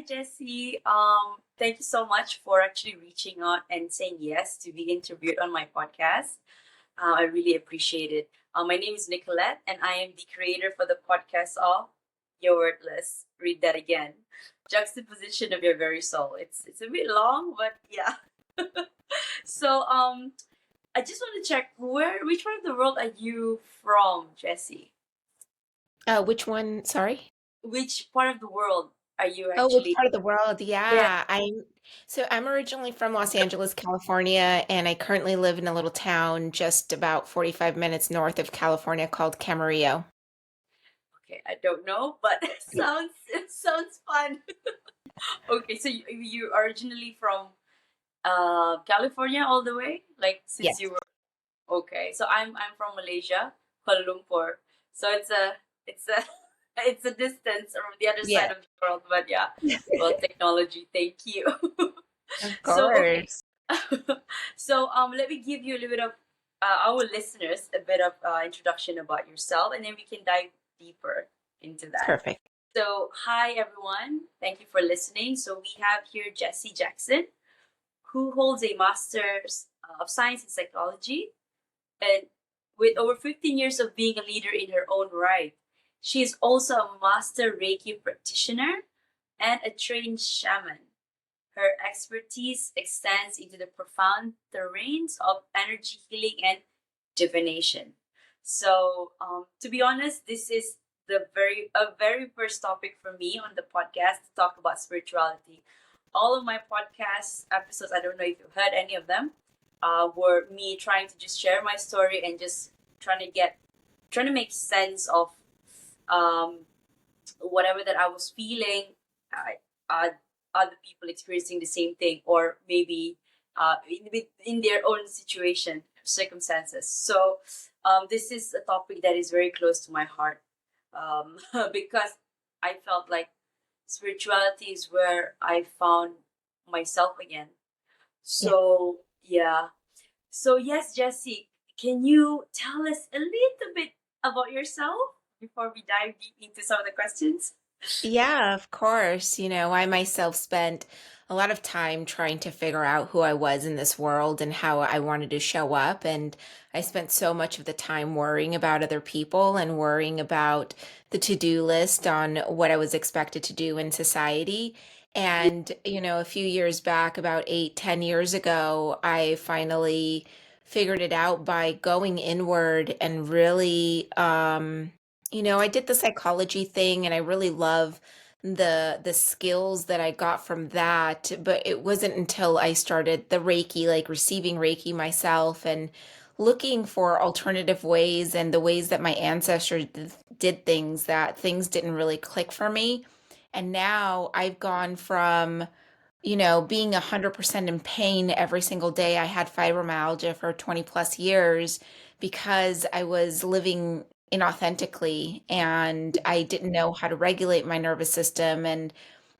Jesse. Thank you so much for actually reaching out and saying yes to be interviewed on my podcast. I really appreciate it. My name is Nicolette, and I am the creator for the podcast of Your Wordless. Read that again. Juxtaposition of your very soul. It's a bit long, but yeah. So I just want to check which part of the world are you from, Jesse? Which one? Sorry. Which part of the world are you Oh, which actually? part of the world? Yeah. Yeah, I'm originally from Los Angeles, California, and I currently live in a little town just about 45 minutes north of California called Camarillo. Okay, I don't know, but it sounds fun. Okay, so you originally from California all the way, like since you Yes. were okay. So I'm from Malaysia, Kuala Lumpur. So it's a it's a distance from the other Yeah, side of the world, but yeah. Well, technology. Thank you. of So okay. course. So let me give you a little bit of our listeners a bit of introduction about yourself, and then we can dive deeper into that. Perfect. So, hi everyone. Thank you for listening. So, we have here Jassy Jackson, who holds a master's of science in psychology, and with over 15 years of being a leader in her own right. She is also a master Reiki practitioner and a trained shaman. Her expertise extends into the profound terrains of energy healing and divination. So, to be honest, this is the very first topic for me on the podcast to talk about spirituality. All of my podcast episodes, I don't know if you've heard any of them, were me trying to just share my story and just trying to make sense of um, whatever that I was feeling. Uh, other people experiencing the same thing, or maybe in their own situation circumstances. So this is a topic that is very close to my heart, because I felt like spirituality is where I found myself again. Yeah. So yes, Jesse, can you tell us a little bit about yourself before we dive deep into some of the questions? Yeah, of course. I myself spent a lot of time trying to figure out who I was in this world and how I wanted to show up. And I spent so much of the time worrying about other people and worrying about the to-do list on what I was expected to do in society. And, a few years back, about 8, 10 years ago, I finally figured it out by going inward and really, I did the psychology thing and I really love the skills that I got from that, but it wasn't until I started the Reiki, like receiving Reiki myself and looking for alternative ways and the ways that my ancestors did things, that things didn't really click for me. And now I've gone from being 100% in pain every single day. I had fibromyalgia for 20 plus years because I was living inauthentically and I didn't know how to regulate my nervous system. And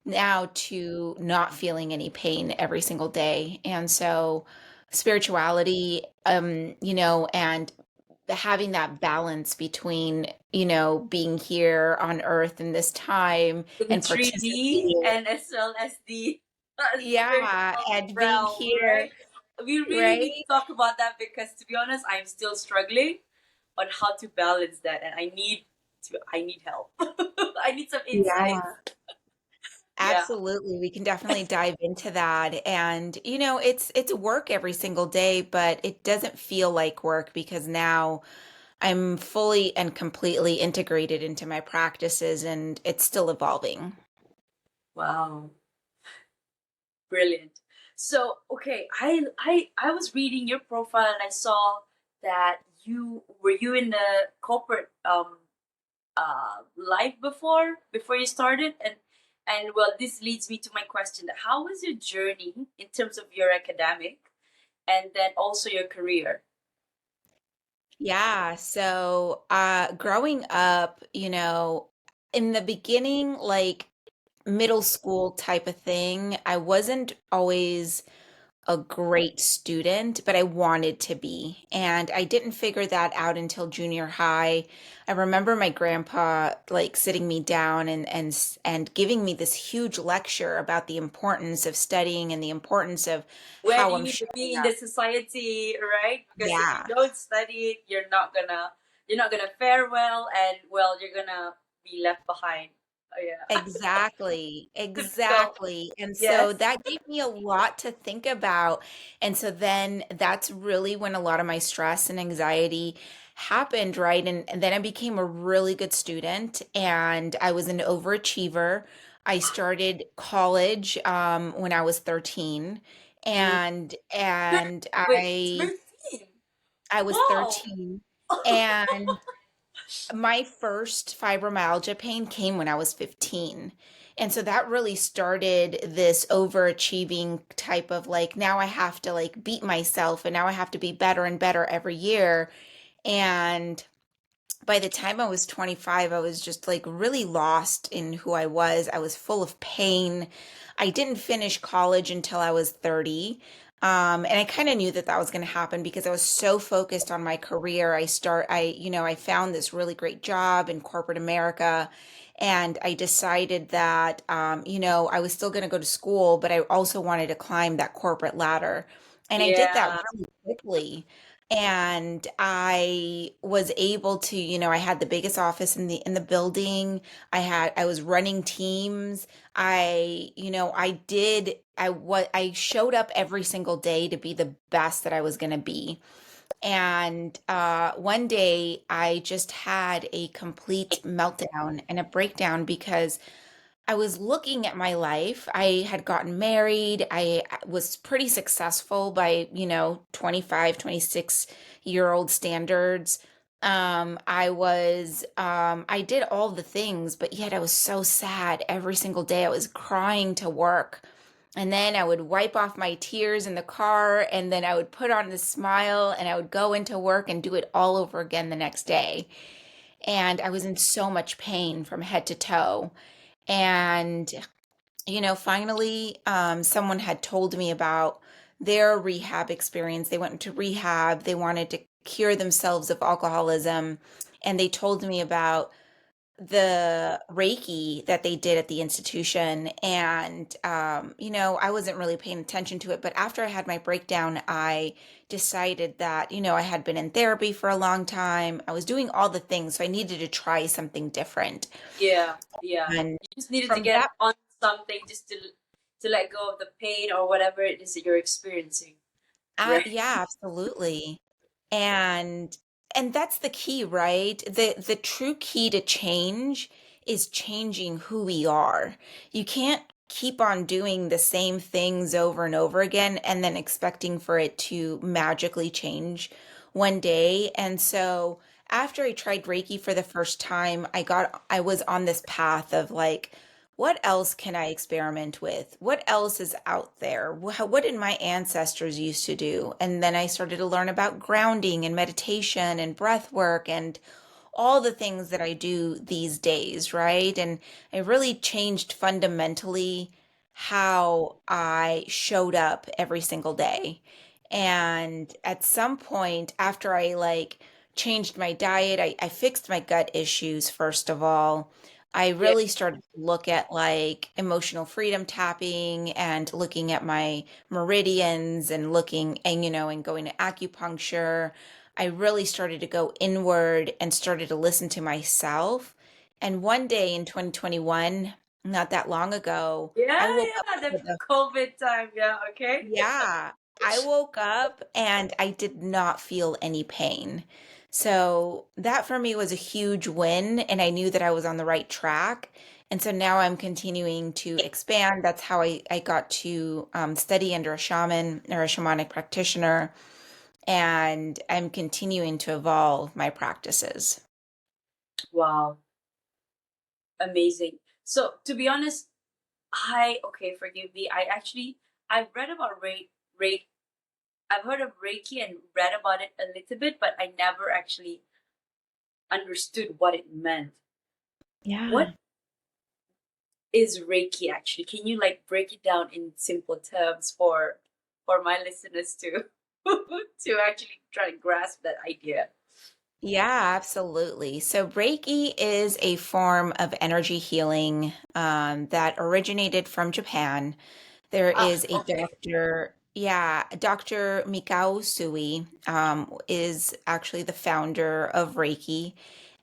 now to not feeling any pain every single day. And so spirituality, and having that balance between, being here on earth in this time In and 3D participating. and as well as the Yeah, spiritual and being realm, here, right? We really need right? to talk about that because, to be honest, I'm still struggling on how to balance that, and I need help. I need some insights. Yeah, Yeah. absolutely. We can definitely dive into that. And it's work every single day, but it doesn't feel like work because now I'm fully and completely integrated into my practices and it's still evolving. Wow. Brilliant. So, okay, I was reading your profile and I saw that you in the corporate life before you started, and well, this leads me to my question: that how was your journey in terms of your academic and then also your career? Yeah, so growing up, in the beginning, like middle school type of thing, I wasn't always a great student, but I wanted to be. And I didn't figure that out until junior high. I remember my grandpa like sitting me down and giving me this huge lecture about the importance of studying and the importance of Where how you I'm need to be showing in up. the society, right? Because if you Yeah. don't study, you're not gonna fare well, and well, you're gonna be left behind. Oh, yeah. Exactly, Typical. exactly. And so Yes. that gave me a lot to think about. And so then that's really when a lot of my stress and anxiety happened, right? And then I became a really good student and I was an overachiever. I started college when I was 13 Mm. and Wait, I 13. I was Wow. 13 and my first fibromyalgia pain came when I was 15. And so that really started this overachieving type of like, now I have to like beat myself and now I have to be better and better every year. And by the time I was 25, I was just like really lost in who I was. I was full of pain. I didn't finish college until I was 30. And I kind of knew that that was going to happen because I was so focused on my career. I found this really great job in corporate America. And I decided that, I was still going to go to school, but I also wanted to climb that corporate ladder. And I did that Yeah. really quickly. And I was able to, I had the biggest office in the building. I was running teams. I showed up every single day to be the best that I was going to be. And one day I just had a complete meltdown and a breakdown because I was looking at my life. I had gotten married. I was pretty successful by, 25, 26-year-old standards. I did all the things, but yet I was so sad every single day. I was crying to work. And then I would wipe off my tears in the car, and then I would put on the smile, and I would go into work and do it all over again the next day. And I was in so much pain from head to toe. And finally, someone had told me about their rehab experience. They went into rehab, they wanted to cure themselves of alcoholism, and they told me about the Reiki that they did at the institution. And, I wasn't really paying attention to it. But after I had my breakdown, I decided that, I had been in therapy for a long time. I was doing all the things. So I needed to try something different. Yeah. Yeah. And You just needed to from get that on something just to let go of the pain or whatever it is that you're experiencing. Right. Yeah, absolutely. And and that's the key, right? The true key to change is changing who we are. You can't keep on doing the same things over and over again and then expecting for it to magically change one day. And so after I tried Reiki for the first time, I was on this path of like, what else can I experiment with? What else is out there? What did my ancestors used to do? And then I started to learn about grounding and meditation and breath work and all the things that I do these days, right? And it really changed fundamentally how I showed up every single day. And at some point, after I like changed my diet, I fixed my gut issues, first of all. I Yeah. really started to look at like emotional freedom tapping and looking at my meridians and and going to acupuncture. I really started to go inward and started to listen to myself. And one day in 2021, not that long ago, Yeah. I woke up Yeah. The with a COVID time. Yeah. Okay. yeah, I woke up and I did not feel any pain. So that for me was a huge win, and I knew that I was on the right track. And so now I'm continuing to expand. That's how I got to study under a shaman or a shamanic practitioner, and I'm continuing to evolve my practices. Wow. Amazing. So to be honest, okay, forgive me. I've read about Reiki. I've heard of Reiki and read about it a little bit, but I never actually understood what it meant. What Yeah. is Reiki actually? Can you like break it down in simple terms for for my listeners to to actually try to grasp that idea. Yeah, absolutely. So Reiki is a form of energy healing that originated from Japan. There Ah, is a okay. doctor, yeah, Dr. Mikao Sui is actually the founder of Reiki.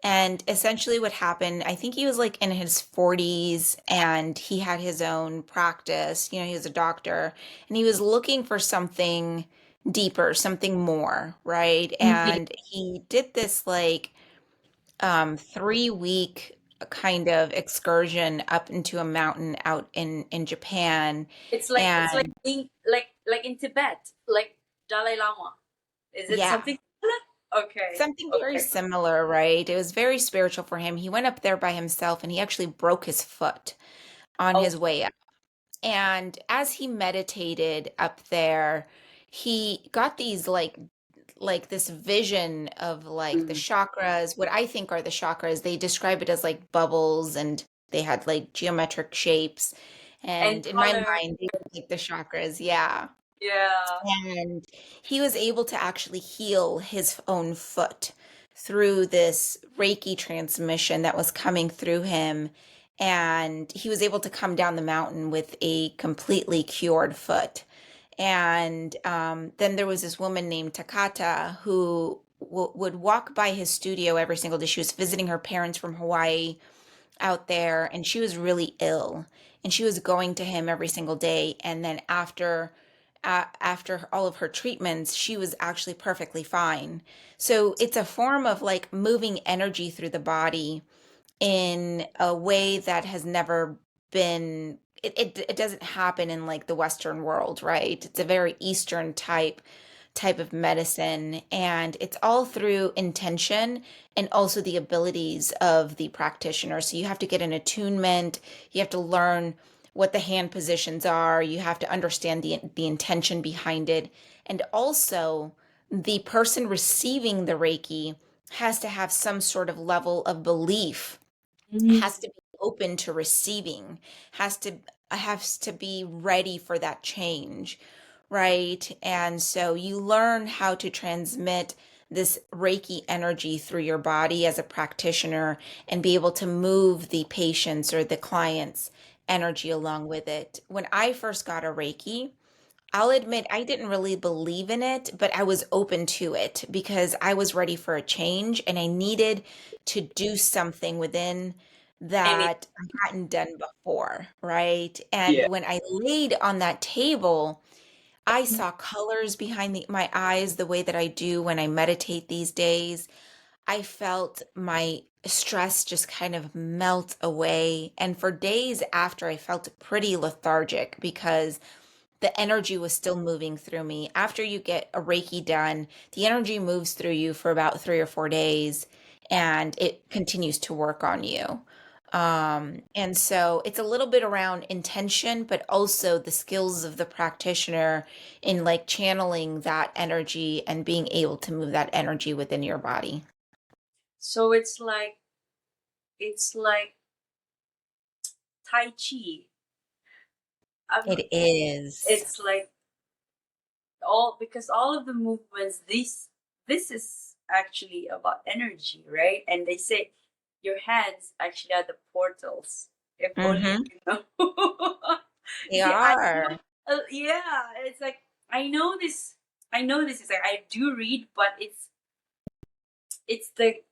And essentially what happened, I think he was like in his 40s and he had his own practice. He was a doctor and he was looking for something deeper, something more, right? Mhm. And he did this like 3 week kind of excursion up into a mountain out in Japan. It's like And being like in Tibet, like Dalai Lama. Is it yeah, something similar? Okay, something very okay. similar, right? It was very spiritual for him. He went up there by himself and he actually broke his foot on Oh, his way up. And as he meditated up there, he got these like this vision of like the mhm. chakras, what I think are the chakras. They describe it as like bubbles and they had like geometric shapes. And And in my color, mind, they were like the chakras, yeah. yeah. And he was able to actually heal his own foot through this Reiki transmission that was coming through him. And he was able to come down the mountain with a completely cured foot. And then there was this woman named Takata who would walk by his studio every single day. She was visiting her parents from Hawaii out there, and she was really ill. And she was going to him every single day. And then after all of her treatments, she was actually perfectly fine. So it's a form of like moving energy through the body in a way that has never been it doesn't happen in like the Western world, right? It's a very Eastern type of medicine, and it's all through intention and also the abilities of the practitioner. So you have to get an attunement, you have to learn what the hand positions are, you have to understand the intention behind it, and also the person receiving the Reiki has to have some sort of level of belief, has Mhm. to be open to receiving, has to be ready for that change, right? And so you learn how to transmit this Reiki energy through your body as a practitioner and be able to move the patient's or the client's energy along with it. When I first got a Reiki, I'll admit I didn't really believe in it, but I was open to it because I was ready for a change and I needed to do something within And it, that I hadn't done before, right? And yeah. when I laid on that table, I saw colors behind my eyes the way that I do when I meditate these days. I felt my stress just kind of melt away. And for days after, I felt pretty lethargic because the energy was still moving through me. After you get a Reiki done, the energy moves through you for about 3 or 4 days and it continues to work on you. And so it's a little bit around intention, but also the skills of the practitioner in like channeling that energy and being able to move that energy within your body. So it's like Tai Chi. I'm not, It is. it's like all because all of the movements, this is actually about energy, right? And they say your hands actually are the portals. If only Mm-hmm. you know. They See, I know. are. Yeah, it's like I know this. I know this is like I do read, but it's the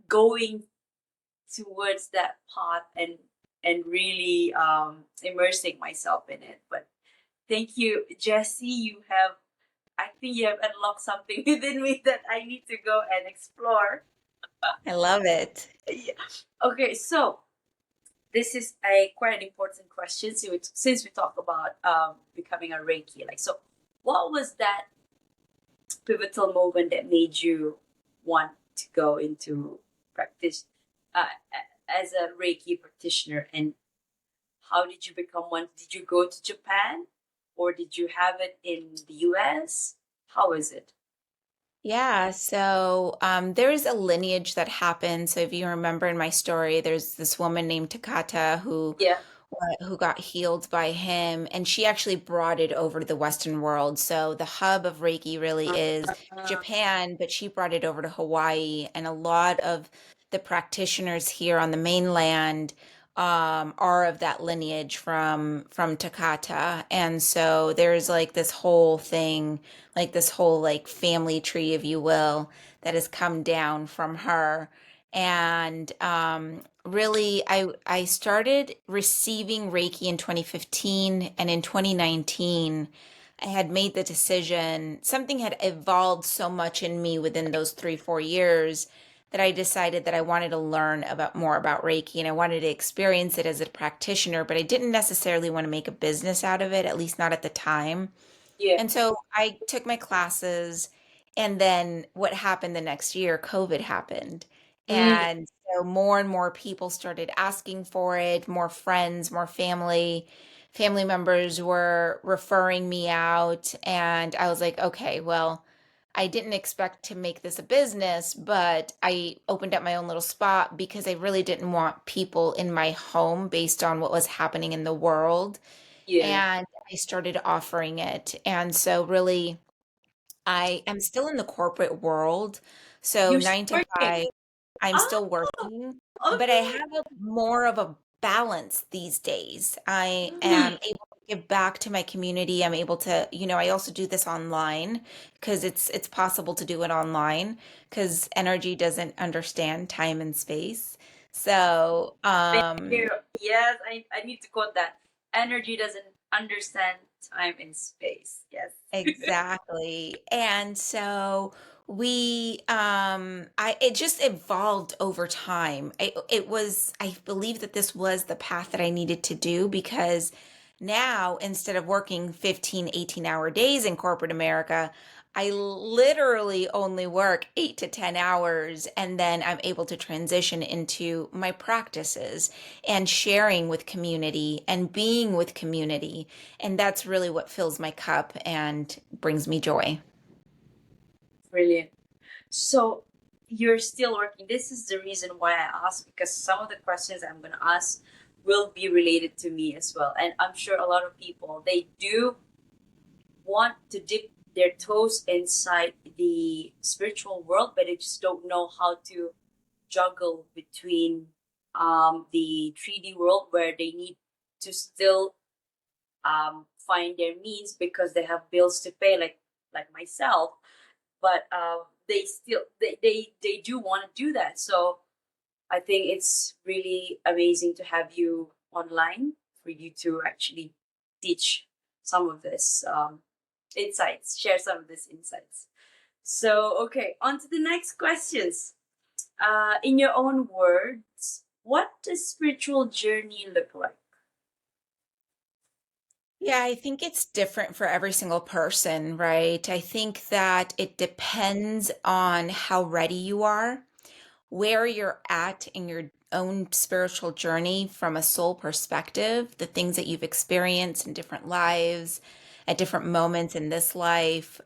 going towards that path and really immersing myself in it. But thank you, Jesse. I think you have unlocked something within me that I need to go and explore. I love it. Yeah. Okay, so this is a quite an important question. So since we talk about becoming a Reiki, like, so what was that pivotal moment that made you want to go into practice as a Reiki practitioner, and how did you become one? Did you go to Japan or did you have it in the US? How is it? Yeah, so there is a lineage that happened. So if you remember in my story, there's this woman named Takata who Yeah. who got healed by him, and she actually brought it over to the Western world. So the hub of Reiki really is Uh, Japan, but she brought it over to Hawaii, and a lot of the practitioners here on the mainland are of that lineage from Takata, and so there's like this whole thing, like this whole like family tree, if you will, that has come down from her. And really, I started receiving Reiki in 2015, and in 2019 I had made the decision. Something had evolved so much in me within those 3 4 years that I decided that I wanted to learn about more about Reiki, and I wanted to experience it as a practitioner, but I didn't necessarily want to make a business out of it, at least not at the time. yeah. And so I took my classes, and then what happened the next year? COVID happened. Mm, And so more and more people started asking for it, more friends, more family members were referring me out. And I was like, okay, well, I didn't expect to make this a business, but I opened up my own little spot because I really didn't want people in my home based on what was happening in the world. yeah. And I started offering it. And so really I am still in the corporate world. So You're still nine to working. five, I'm Oh, still working, but I okay. have more of a balance these days. I Mm, am able to give back to my community. I'm able to, I also do this online because it's possible to do it online because energy doesn't understand time and space. So, thank you. Yes, I need to quote that. Energy doesn't understand time and space. Yes. exactly. And so I it just evolved over time. I believe that this was the path that I needed to do because now instead of working 15, 18-hour days in corporate America, I literally only work 8 to 10 hours, and then I'm able to transition into my practices and sharing with community and being with community. And that's really what fills my cup and brings me joy. Brilliant. So you're still working. This is the reason why I asked, because some of the questions I'm going to ask will be related to me as well. And I'm sure a lot of people, they do want to dip their toes inside the spiritual world, but they just don't know how to juggle between the 3D world where they need to still find their means because they have bills to pay, like myself. But they still they do want to do that. So I think it's really amazing to have you online for you to actually teach some of this insights, share some of these insights. So, okay, on to the next questions. In your own words, what does spiritual journey look like? Yeah, I think it's different for every single person, right? I think that it depends on how ready you are, where you're at in your own spiritual journey from a soul perspective, the things that you've experienced in different lives, at different moments in this life,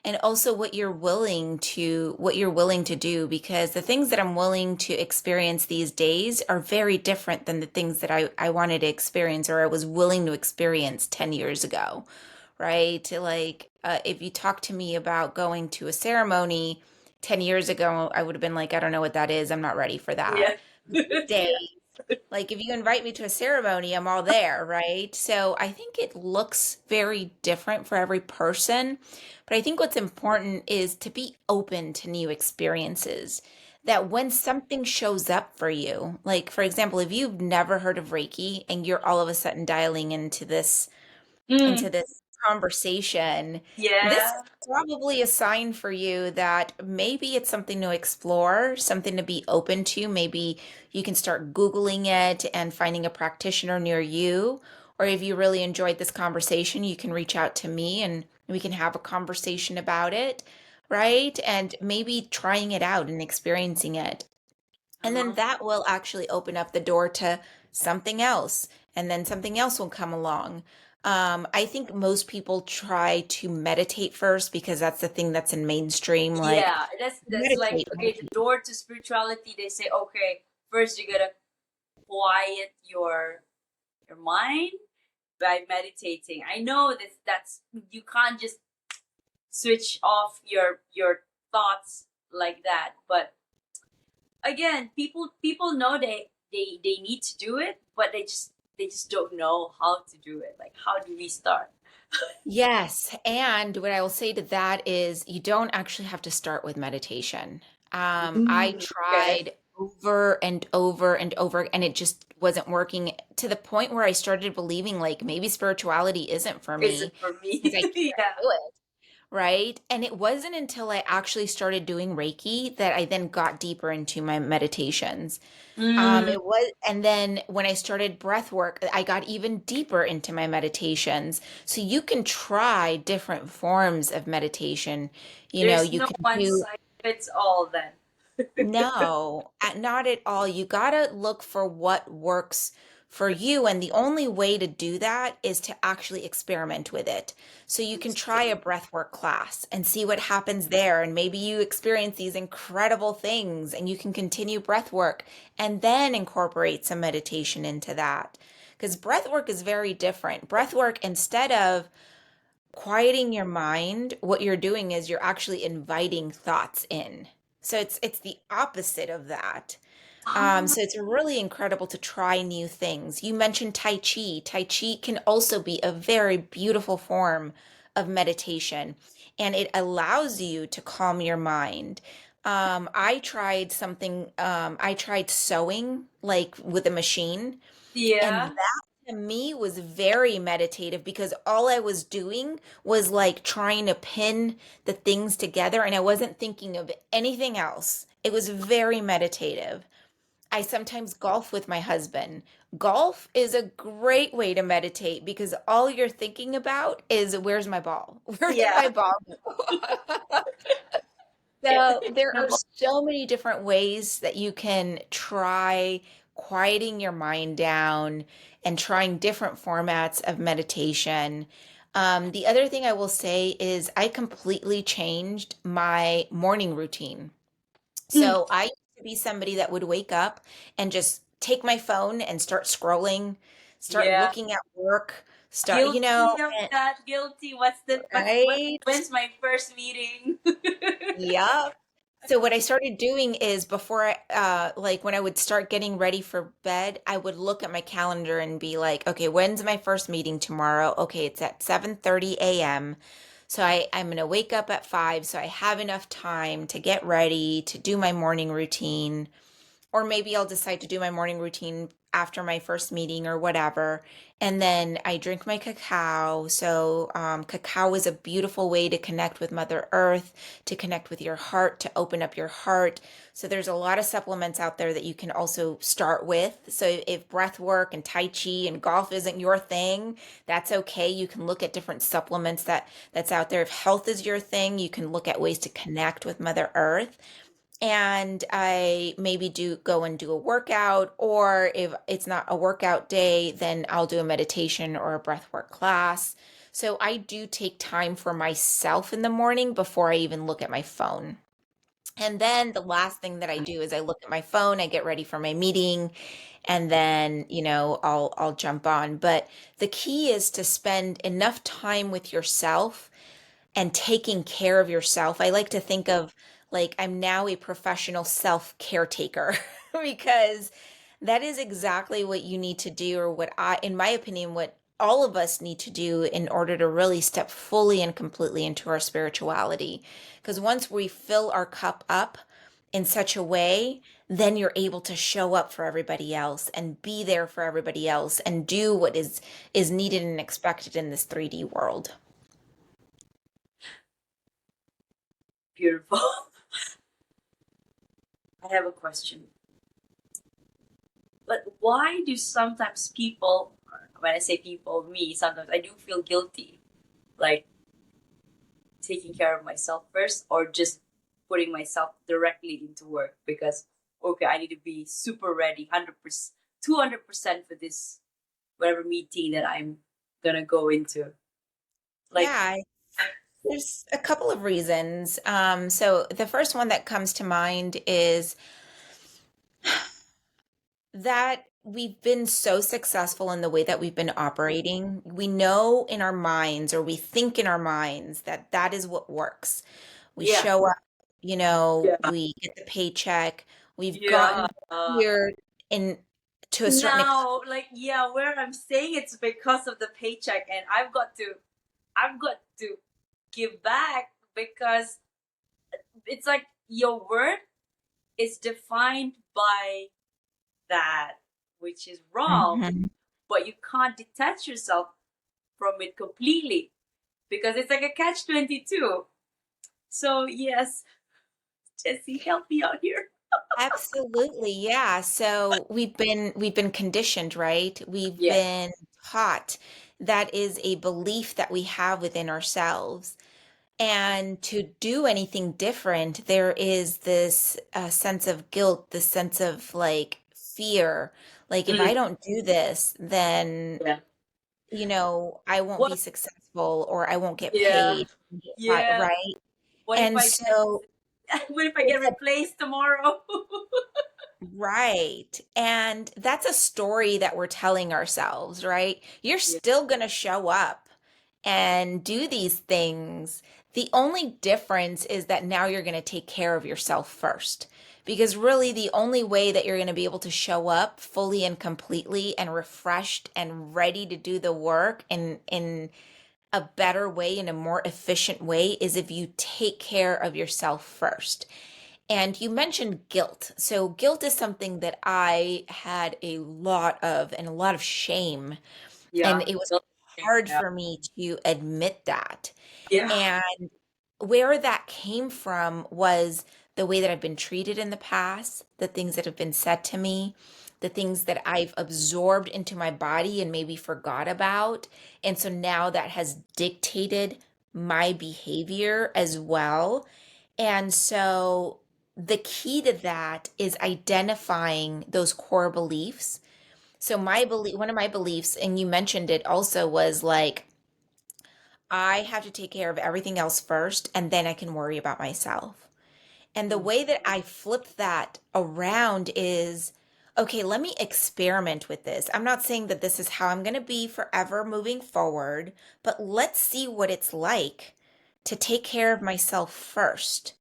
and also what you're willing to do, because the things that I'm willing to experience these days are very different than the things that I wanted to experience or I was willing to experience 10 years ago, right? Like, if you talk to me about going to a ceremony 10 years ago, I would have been like, I don't know what that is. I'm not ready for that. Yeah. These days, Yeah. like if you invite me to a ceremony, I'm all there, right? So I think it looks very different for every person. But I think what's important is to be open to new experiences. That when something shows up for you, like for example, if you've never heard of Reiki and you're all of a sudden dialing Mm, into this conversation, this is yeah. probably a sign for you that maybe it's something to explore, something to be open to. Maybe you can start Googling it and finding a practitioner near you. Or if you really enjoyed this conversation, you can reach out to me and we can have a conversation about it, right? And maybe trying it out and experiencing it. And then Uh-huh. that will actually open up the door to something else. And then something else will come along. I think most people try to meditate first because that's the thing that's in mainstream. Like, Yeah, that's like meditate, okay, the meditate. door to spirituality. They say okay, first you gotta quiet your your mind by meditating. I know that that's you can't just switch off your thoughts like that, but again, people know they need to do it, but they just don't know how to do it. Like, how do we start? Yes, and what I will say to that is you don't actually have to start with meditation. I Okay. tried over and over and over, and it just wasn't working to the point where I started believing like maybe spirituality isn't for Is it me for because me? I can't Yeah. do it. Right? And it wasn't until I actually started doing Reiki that I then got deeper into my meditations. Mm, It was, and then when I started breath work, I got even deeper into my meditations. So you can try different forms of meditation. there's You no can one do size fits all then. no, not at all. You gotta look for what works for you. And the only way to do that is to actually experiment with it. So you can try a breathwork class and see what happens there. And maybe you experience these incredible things and you can continue breathwork and then incorporate some meditation into that. Because breathwork is very different. Breathwork, instead of quieting your mind, what you're doing is you're actually inviting thoughts in. So it's the opposite of that. Ah, So it's really incredible to try new things. You mentioned Tai Chi. Tai Chi can also be a very beautiful form of meditation, and it allows you to calm your mind. I tried sewing like with a machine, and yeah. that to me was very meditative because all I was doing was like trying to pin the things together and I wasn't thinking of anything else. It was very meditative. I sometimes golf with my husband. Golf is a great way to meditate because all you're thinking about is where's my ball? Where did Yeah. my ball go? Yeah. So there are so many different ways that you can try quieting your mind down and trying different formats of meditation. The other thing I will say is I completely changed my morning routine. Mm, So I used to be somebody that would wake up and just take my phone and start scrolling, start yeah. looking at work, start, Guilty of that. Guilty. right? When's my first meeting? Yep. So what I started doing is before like when I would start getting ready for bed, I would look at my calendar and be like, okay, when's my first meeting tomorrow? Okay, it's at 7:30 a.m. So I'm gonna wake up at 5 so I have enough time to get ready, to do my morning routine. Or maybe I'll decide to do my morning routine after my first meeting or whatever. And then I drink my cacao. So, cacao is a beautiful way to connect with Mother Earth, to connect with your heart, to open up your heart. So, there's a lot of supplements out there that you can also start with. So, if breath work and Tai Chi and golf isn't your thing, that's okay. You can look at different supplements that's out there. If health is your thing, you can look at ways to connect with Mother Earth and I maybe do go and do a workout, or if it's not a workout day, then I'll do a meditation or a breathwork class. So I do take time for myself in the morning before I even look at my phone. And then the last thing that I do is I look at my phone, I get ready for my meeting, and then, I'll jump on. But the key is to spend enough time with yourself and taking care of yourself. I like to think of like I'm now a professional self caretaker because that is exactly what you need to do, or what in my opinion, what all of us need to do in order to really step fully and completely into our spirituality. Because once we fill our cup up in such a way, then you're able to show up for everybody else and be there for everybody else and do what is needed and expected in this 3D world. Beautiful. I have a question. But why do sometimes people, when I say people, me, sometimes I do feel guilty, like taking care of myself first or just putting myself directly into work because, okay, I need to be super ready, 100%, 200% for this, whatever meeting that I'm gonna go into. Like, Yeah, there's a couple of reasons. So the first one that comes to mind is that we've been so successful in the way that we've been operating. We know in our minds, or we think in our minds, that that is what works. We Yeah. show up, Yeah. we get the paycheck. We've Yeah. gotten here in to a certain extent. Now, like, yeah, where I'm saying it's because of the paycheck, and I've got to give back because it's like your worth is defined by that, which is wrong, Mhm. but you can't detach yourself from it completely because it's like a catch 22. So, yes, Jesse, help me out here. Absolutely, yeah. So we've been conditioned, right? We've Yeah. been taught that is a belief that we have within ourselves. And to do anything different, there is this sense of guilt, this sense of like fear. Like if Mm, I don't do this, then yeah. I won't be What? successful or I won't get Yeah. paid, Yeah. right? What if And I get so what if I get it's a replaced tomorrow? right. And that's a story that we're telling ourselves, right? You're Yeah. still going to show up and do these things. The only difference is that now you're going to take care of yourself first. Because really, the only way that you're going to be able to show up fully and completely and refreshed and ready to do the work in a better way, in a more efficient way, is if you take care of yourself first. And you mentioned guilt. So, guilt is something that I had a lot of and a lot of shame. And Yeah. it was hard Yeah. for me to admit that. Yeah. And where that came from was the way that I've been treated in the past, the things that have been said to me, the things that I've absorbed into my body and maybe forgot about. And so now that has dictated my behavior as well. And so the key to that is identifying those core beliefs. So one of my beliefs, and you mentioned it also, was like, I have to take care of everything else first, and then I can worry about myself. And the Mm. way that I flip that around is, okay, let me experiment with this. I'm not saying that this is how I'm going to be forever moving forward, but let's see what it's like to take care of myself first.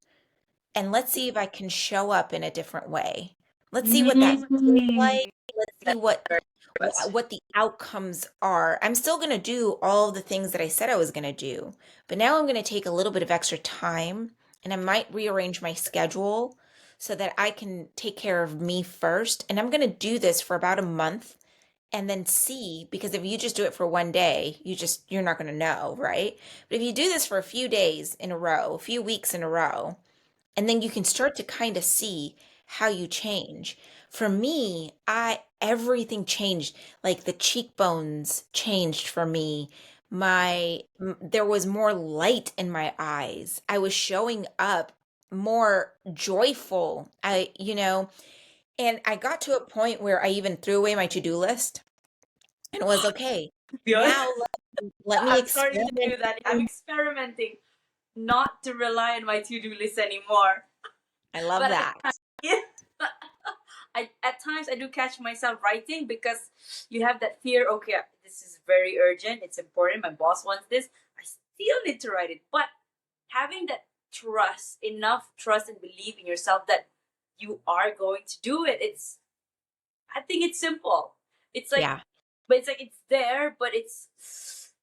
And let's see if I can show up in a different way. Let's see what that feels Mm. like. Let's see That's what very good. what the outcomes are. I'm still going to do all the things that I said I was going to do, but now I'm going to take a little bit of extra time and I might rearrange my schedule so that I can take care of me first. And I'm going to do this for about a month and then see, because if you just do it for one day, you're not going to know, right? But if you do this for a few days in a row, a few weeks in a row, and then you can start to kind of see how you change. For me, I everything changed. Like the cheekbones changed for me. There was more light in my eyes. I was showing up more joyful. And I got to a point where I even threw away my to-do list and was okay. Good. Now let me I'm starting to experiment. do that. I'm experimenting not to rely on my to-do list anymore. I love But that. yeah, at times I do catch myself writing because you have that fear. Okay, this is very urgent. It's important. My boss wants this. I still need to write it. But having that trust, enough trust and belief in yourself that you are going to do it. I think it's simple. It's like, Yeah, but it's like it's there, but it's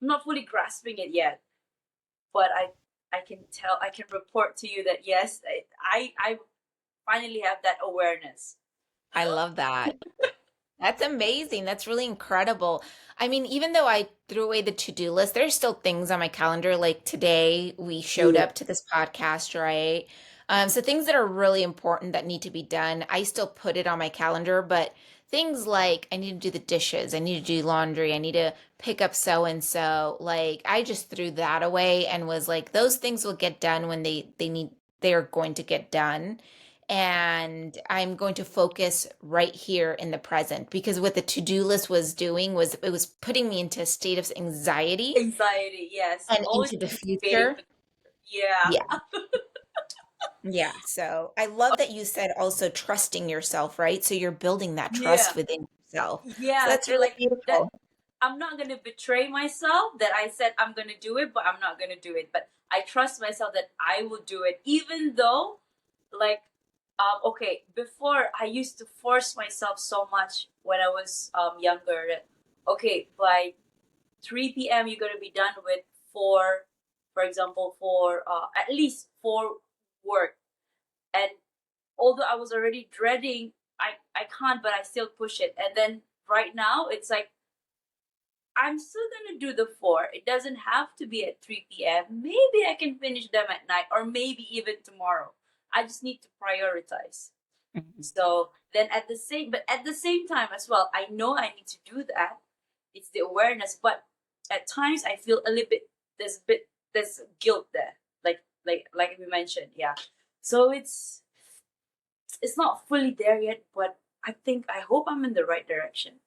I'm not fully grasping it yet. But I can tell, I can report to you that yes, I finally have that awareness. I love that. That's amazing. That's really incredible. I mean, even though I threw away the to-do list, there's still things on my calendar. Like today, we showed Yeah. up to this podcast, right? So things that are really important that need to be done, I still put it on my calendar. But things like I need to do the dishes, I need to do laundry, I need to pick up so and so, like I just threw that away and was like, those things will get done when they are going to get done, and I'm going to focus right here in the present, because what the to-do list was doing was it was putting me into a state of anxiety Anxiety, yes. and Always into the anticipating future. for yeah. Yeah. Yeah. So I love that you said also trusting yourself, right? So you're building that Yeah. trust within yourself. So Yeah, that's to really like that. beautiful. I'm not gonna betray myself that I said I'm gonna do it, but I'm not gonna do it. But I trust myself that I will do it, even though, like, okay, before I used to force myself so much when I was younger. That, okay, by 3 p.m. you're gonna be done with four, for example, for at least four work. And although I was already dreading, I can't, but I still push it. And then right now it's like I'm still gonna do the four. It doesn't have to be at 3 p.m. Maybe I can finish them at night or maybe even tomorrow. I just need to prioritize. Mhm. So then at the same time as well, I know I need to do that. It's the awareness, but at times I feel a bit there's guilt there. Like we mentioned, yeah. So it's not fully there yet, but I hope I'm in the right direction.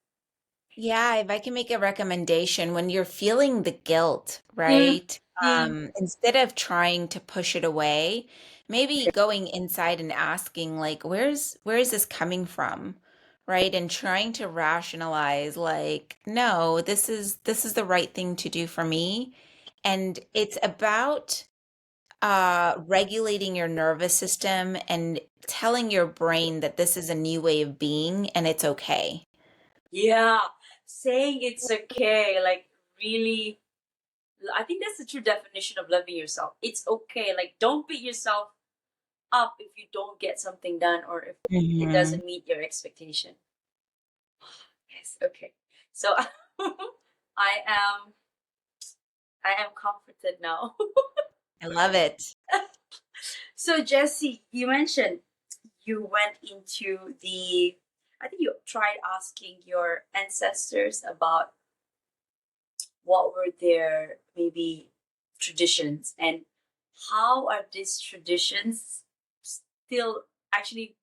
Yeah, if I can make a recommendation, when you're feeling the guilt, Mm, right? mm, Instead of trying to push it away, maybe going inside and asking, like, where is this coming from? Right? And trying to rationalize, like, no, this is the right thing to do for me. And it's about regulating your nervous system and telling your brain that this is a new way of being and it's okay. yeah, saying it's okay, like really, I think that's the true definition of loving yourself. It's okay. Like, don't beat yourself up if you don't get something done or if it Mhm. doesn't meet your expectation. Yes, okay. So I am I am comforted now. I love it. So Jesse, you mentioned you went into the I think you tried asking your ancestors about what were their maybe traditions and how are these traditions still actually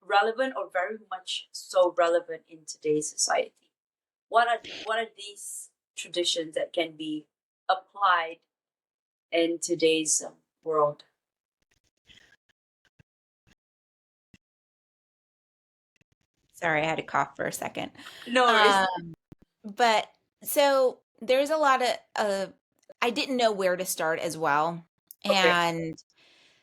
relevant or very much so relevant in today's society. What are these traditions that can be applied in today's world? Sorry, I had to cough for a second. No worries. Um, but so there's a lot of I didn't know where to start as well. Okay. And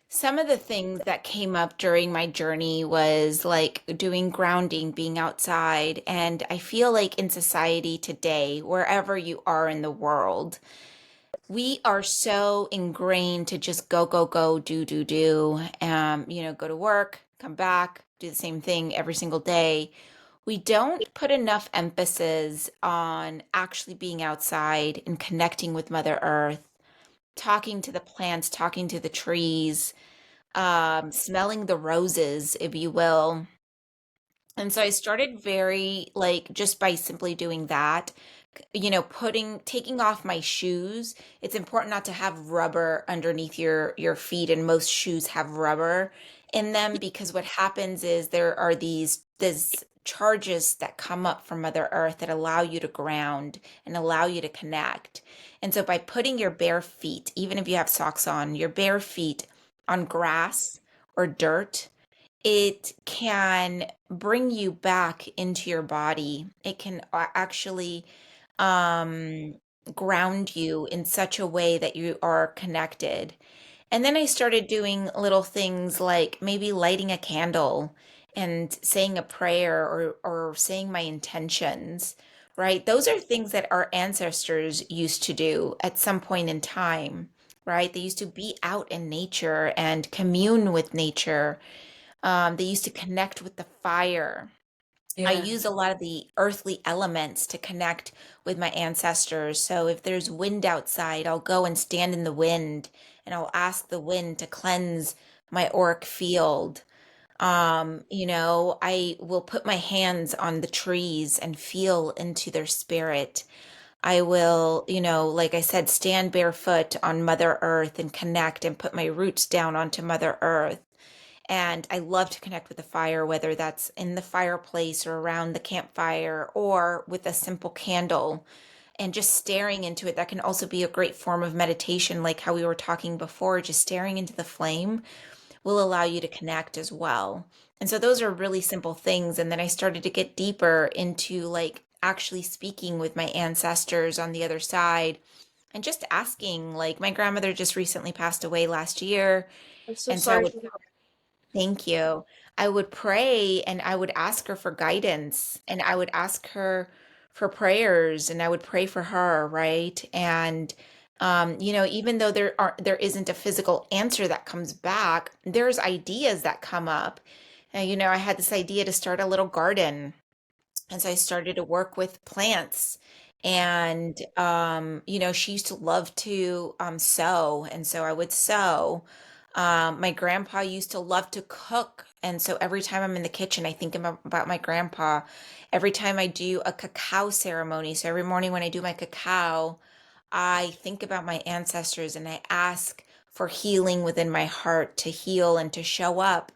some of the things that came up during my journey was like doing grounding, being outside. And I feel like in society today, wherever you are in the world, we are so ingrained to just go, go, go, do, go to work, come back, do the same thing every single day. We don't put enough emphasis on actually being outside and connecting with Mother Earth, talking to the plants, talking to the trees, smelling the roses, if you will. And so I started very like just by simply doing that, taking off my shoes. It's important not to have rubber underneath your feet, and most shoes have rubber in them because what happens is there are these charges that come up from Mother Earth that allow you to ground and allow you to connect. And so by putting your bare feet, even if you have socks on, your bare feet on grass or dirt, it can bring you back into your body. It can actually um, ground you in such a way that you are connected. And then I started doing little things like maybe lighting a candle and saying a prayer or saying my intentions, right? Those are things that our ancestors used to do at some point in time, right? They used to be out in nature and commune with nature. They used to connect with the fire. I Yeah. use a lot of the earthly elements to connect with my ancestors. So if there's wind outside, I'll go and stand in the wind and I'll ask the wind to cleanse my auric field. I will put my hands on the trees and feel into their spirit. I will, like I said, stand barefoot on Mother Earth and connect and put my roots down onto Mother Earth. And I love to connect with the fire, whether that's in the fireplace or around the campfire or with a simple candle and just staring into it. That can also be a great form of meditation, like how we were talking before. Just staring into the flame will allow you to connect as well. And so those are really simple things. And then I started to get deeper into like actually speaking with my ancestors on the other side and just asking. Like my grandmother just recently passed away last year. I'm so And so I sorry would to hear. Thank you. I would pray and I would ask her for guidance and I would ask her for prayers and I would pray for her, right? And even though there isn't a physical answer that comes back, there's ideas that come up. And I had this idea to start a little garden as I started to work with plants. And she used to love to sew, and so I would sew. My grandpa used to love to cook, and so every time I'm in the kitchen, I think about my grandpa. Every time I do a cacao ceremony, so every morning when I do my cacao, I think about my ancestors and I ask for healing within my heart to heal and to show up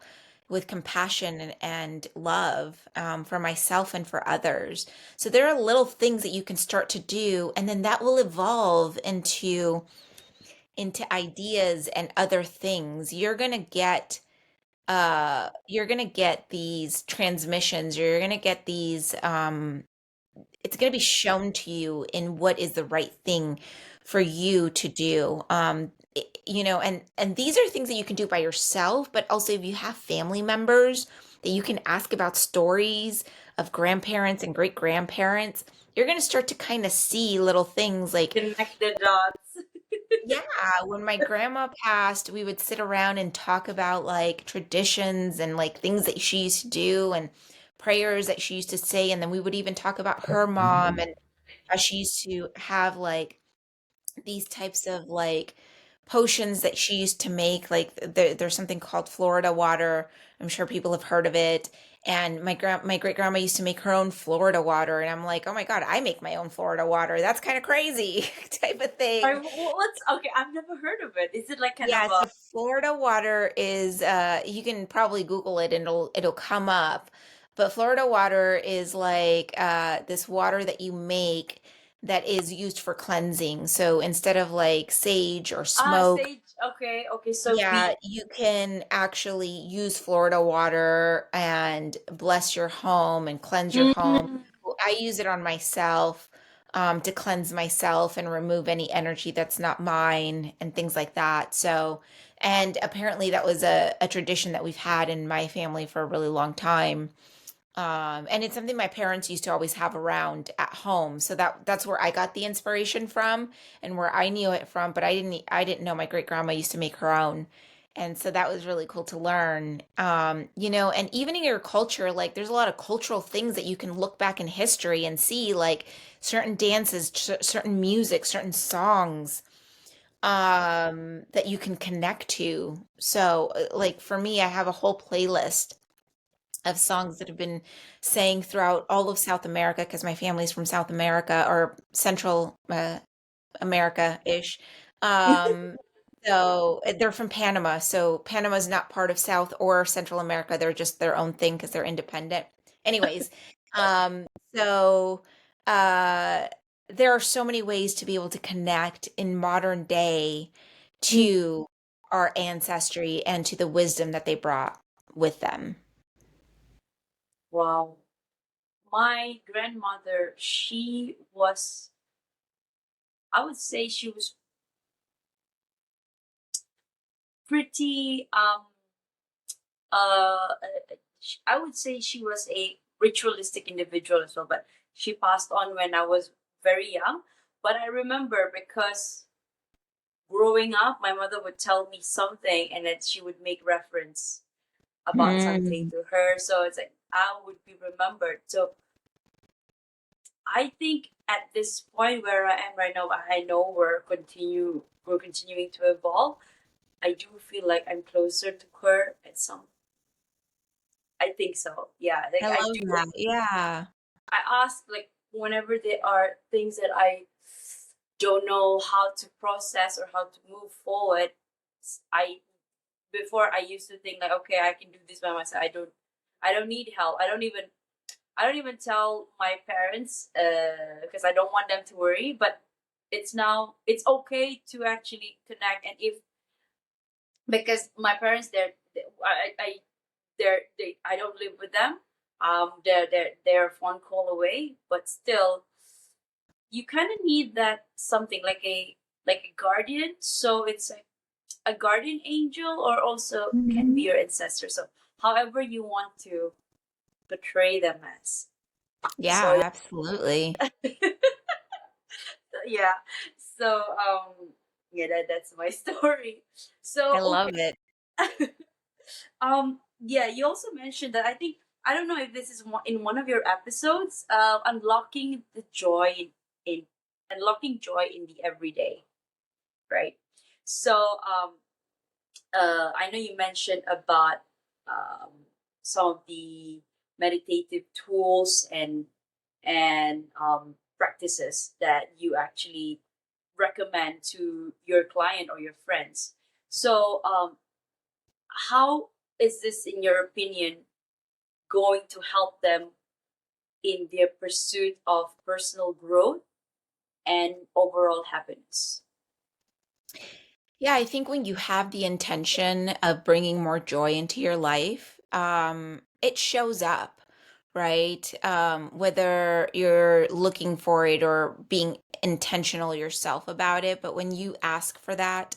with compassion and love for myself and for others. So there are little things that you can start to do, and then that will evolve into ideas and other things. You're gonna get these transmissions, or you're gonna get these it's going to be shown to you in what is the right thing for you to do. And these are things that you can do by yourself, but also if you have family members that you can ask about stories of grandparents and great grandparents, you're going to start to kind of see little things like, Connect the dots. yeah, when my grandma passed, we would sit around and talk about like traditions and like things that she used to do and prayers that she used to say. And then we would even talk about her mom and how she used to have like these types of like potions that she used to make. Like there's something called Florida water. I'm sure people have heard of it. And my great grandma used to make her own Florida water, and I'm like, oh my God, I make my own Florida water. That's kind of crazy type of Sorry, thing. what's okay? I've never heard of it. Is it like kind of Yeah, a so Florida water is you can probably Google it and it'll come up. But Florida water is like this water that you make that is used for cleansing. So instead of like sage or smoke, sage? Okay, okay. So yeah, we you can actually use Florida water and bless your home and cleanse your home. mm, Well, I use it on myself to cleanse myself and remove any energy that's not mine and things like that. So, and apparently that was a tradition that we've had in my family for a really long time. And it's something my parents used to always have around at home. So that's where I got the inspiration from and where I knew it from, but I didn't know my great grandma used to make her own. And so that was really cool to learn. And even in your culture, like there's a lot of cultural things that you can look back in history and see, like certain dances, certain music, certain songs that you can connect to. So, like for me, I have a whole playlist of songs that have been sang throughout all of South America because my family's from South America or Central America-ish. Um, so they're from Panama. So Panama's not part of South or Central America. They're just their own thing because they're independent. Anyways, um, so uh, there are so many ways to be able to connect in modern day to our ancestry and to the wisdom that they brought with them. wow. My grandmother, she was, I would say she was pretty I would say she was a ritualistic individual as well, but she passed on when I was very young. But I remember because growing up, my mother would tell me something and then she would make reference about something Mm. to her. So it's like I would be remembered. So I think at this point where I am right now, I know we're continuing to evolve. I do feel like I'm closer to her at some. I think so. Yeah, like I I love do. that. Yeah. I ask like whenever there are things that I don't know how to process or how to move forward. I before I used to think like, okay, I can do this by myself. I don't need help. I don't even tell my parents because I don't want them to worry. But it's okay to actually connect, and if because my parents, I I don't live with them. They're a phone call away, but still, you kind of need that something like a guardian. So it's like a guardian angel, or also can be your ancestor. So however you want to portray them as. So Yeah, absolutely. yeah, so yeah, that's my story. So I love okay. it. Yeah, you also mentioned that, I think, I don't know if this is in one of your episodes, unlocking the joy in unlocking joy in the everyday, right? So I know you mentioned about um, some of the meditative tools and practices that you actually recommend to your client or your friends. So how is this, in your opinion, going to help them in their pursuit of personal growth and overall happiness? Yeah, I think when you have the intention of bringing more joy into your life, it shows up, right? Whether you're looking for it or being intentional yourself about it, but when you ask for that,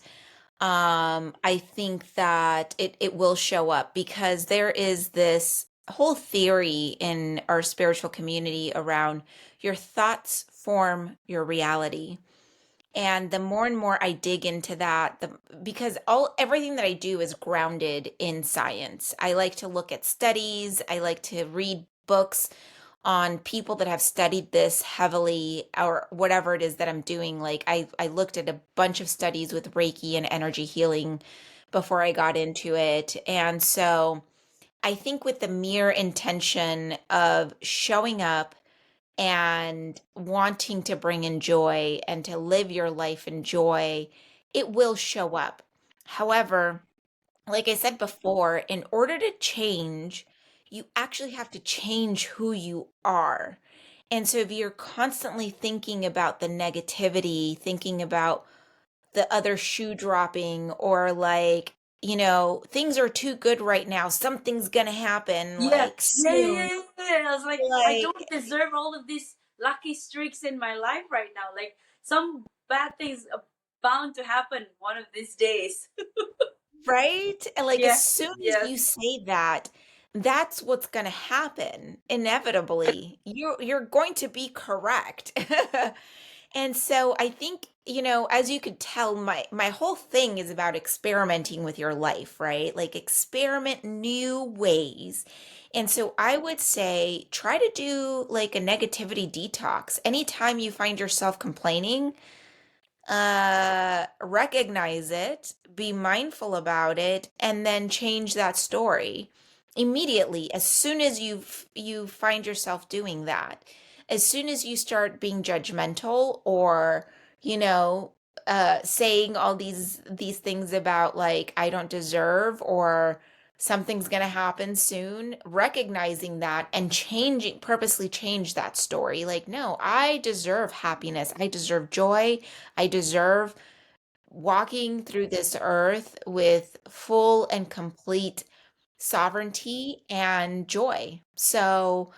I think that it will show up because there is this whole theory in our spiritual community around your thoughts form your reality. And the more and more I dig into that, the because all everything that I do is grounded in science. I like to look at studies, I like to read books on people that have studied this heavily or whatever it is that I'm doing. Like I looked at a bunch of studies with Reiki and energy healing before I got into it. And so I think with the mere intention of showing up and wanting to bring in joy and to live your life in joy, it will show up. However, like I said before, in order to change, you actually have to change who you are. And so if you're constantly thinking about the negativity, thinking about the other shoe dropping, or like, things are too good right now, something's gonna happen Yeah, like yeah, yeah, soon. yeah, yeah. I was like, I don't Like, deserve all of these lucky streaks in my life right now. Like, some bad things are bound to happen one of these days. right? And like as Yeah, soon as yes. you say that, that's what's going to happen inevitably. You're going to be correct. And so I think, as you could tell, my whole thing is about experimenting with your life, right? Like experiment new ways. And so I would say try to do like a negativity detox. Anytime you find yourself complaining, recognize it, be mindful about it, and then change that story immediately as soon as you find yourself doing that. As soon as you start being judgmental or, you know, saying all these things about like I don't deserve or something's going to happen soon, recognizing that and changing, purposely change that story. Like, no, I deserve happiness. I deserve joy. I deserve walking through this earth with full and complete sovereignty and joy. So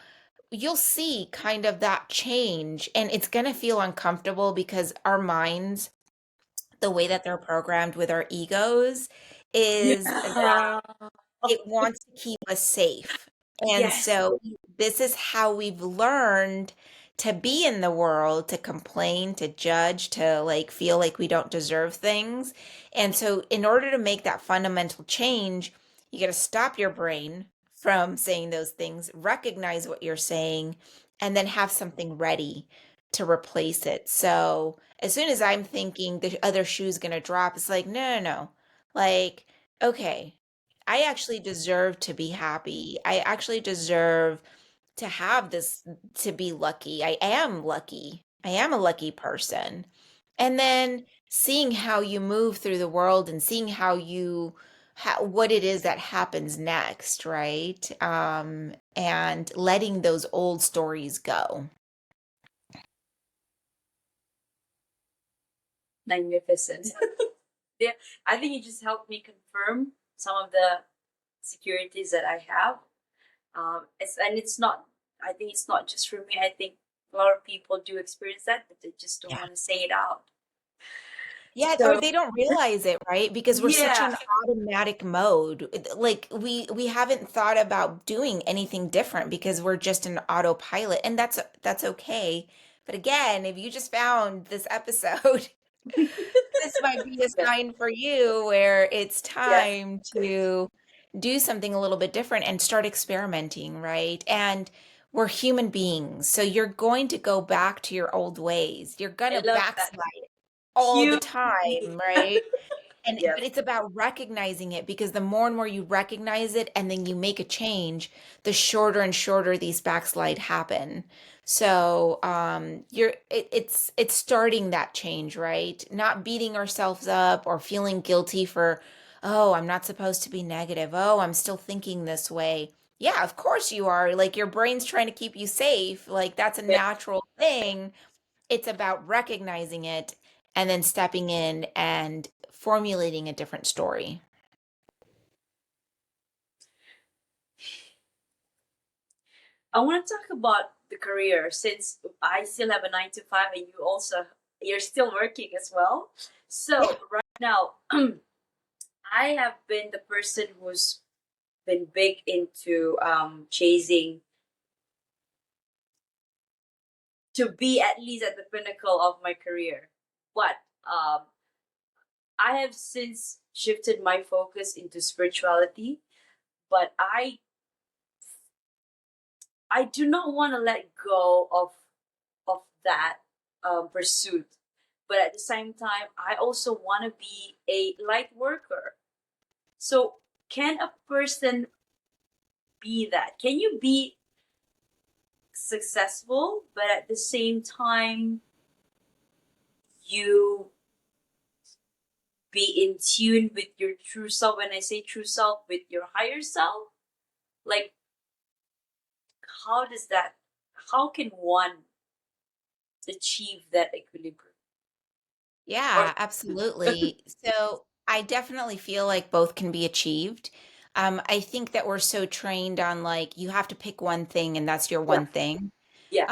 you'll see kind of that change, and it's going to feel uncomfortable because our minds, the way that they're programmed with our egos, is Yeah. it wants to keep us safe. And Yes. so this is how we've learned to be in the world, to complain, to judge, to like feel like we don't deserve things. And so in order to make that fundamental change, you got to stop your brain from saying those things, recognize what you're saying, and then have something ready to replace it. So as soon as I'm thinking the other shoe's going to drop, it's like, no, no, no. Like, okay, I actually deserve to be happy. I actually deserve to have this, to be lucky. I am lucky. I am a lucky person. And then seeing how you move through the world and seeing what it is that happens next, right? And letting those old stories go. Magnificent. Yeah, I think you just helped me confirm some of the insecurities that I have. And it's not. I think it's not just for me. I think a lot of people do experience that, but they just don't Yeah. want to say it out. Yeah, or So they don't realize it, right? Because we're such yeah, an automatic mode. Like we haven't thought about doing anything different because we're just an autopilot, and that's okay. But again, if you just found this episode, this might be a yeah, sign for you where it's yeah, time to do something a little bit different and start experimenting, right? And we're human beings, so you're going to go back to your old ways. You're I gonna love that. backslide all the Human time, being. right? And Yeah, but it's about recognizing it because the more and more you recognize it and then you make a change, the shorter and shorter these backslide happen. So it's starting that change, right? Not beating ourselves up or feeling guilty for, oh, I'm not supposed to be negative. Oh, I'm still thinking this way. Yeah, of course you are. Like your brain's trying to keep you safe. Like that's a yeah. natural thing. It's about recognizing it and then stepping in and formulating a different story. I want to talk about the career since I still have a 9 to 5 and you're still working as well. Yeah. So right now, I have been the person who's been big into chasing to be at least at the pinnacle of my career. But um, I have since shifted my focus into spirituality. But I do not want to let go of that pursuit. But at the same time, I also want to be a light worker. So can a person be that? Can you be successful, but at the same time you be in tune with your true self? When I say true self, with your higher self, like how does that? How can one achieve that equilibrium? Or Yeah, absolutely. So I definitely feel like both can be achieved. I think that we're so trained on like you have to pick one thing and that's your yeah, one thing. yeah,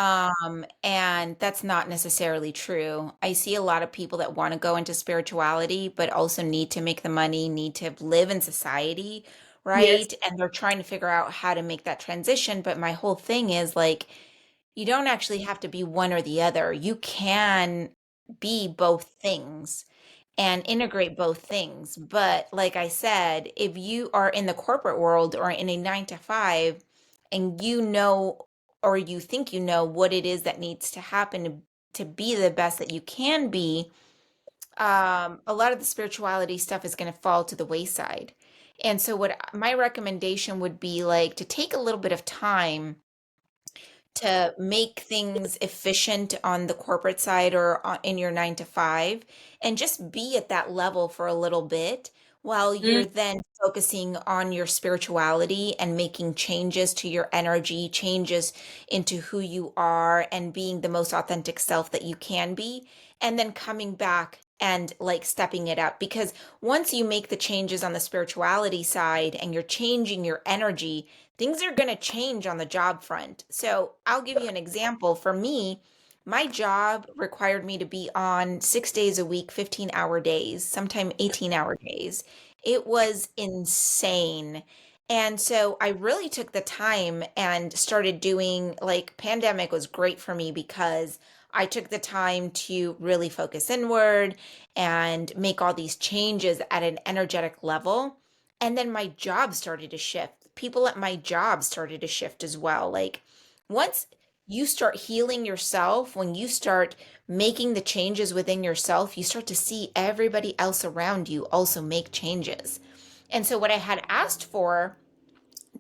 And that's not necessarily true. I see a lot of people that want to go into spirituality, but also need to make the money, need to live in society, yes, right? And they're trying to figure out how to make that transition. But my whole thing is like, you don't actually have to be one or the other. You can be both things and integrate both things. But like I said, if you are in the corporate world or in a 9 to 5 and you know or you think you know what it is that needs to happen to be the best that you can be, a lot of the spirituality stuff is going to fall to the wayside. And so what my recommendation would be like to take a little bit of time to make things efficient on the corporate side or in your 9 to 5 and just be at that level for a little bit while mm, you're then focusing on your spirituality and making changes to your energy, changes into who you are and being the most authentic self that you can be, and then coming back and like stepping it up. Because once you make the changes on the spirituality side and you're changing your energy, things are going to change on the job front. So I'll give you an example. For me, my job required me to be on 6 days a week, 15-hour days, sometime 18-hour days. It was insane. And so I really took the time and started doing like pandemic was great for me because I took the time to really focus inward and make all these changes at an energetic level. And then my job started to shift. People at my job started to shift as well. Like once you start healing yourself, when you start making the changes within yourself, you start to see everybody else around you also make changes. And so, what I had asked for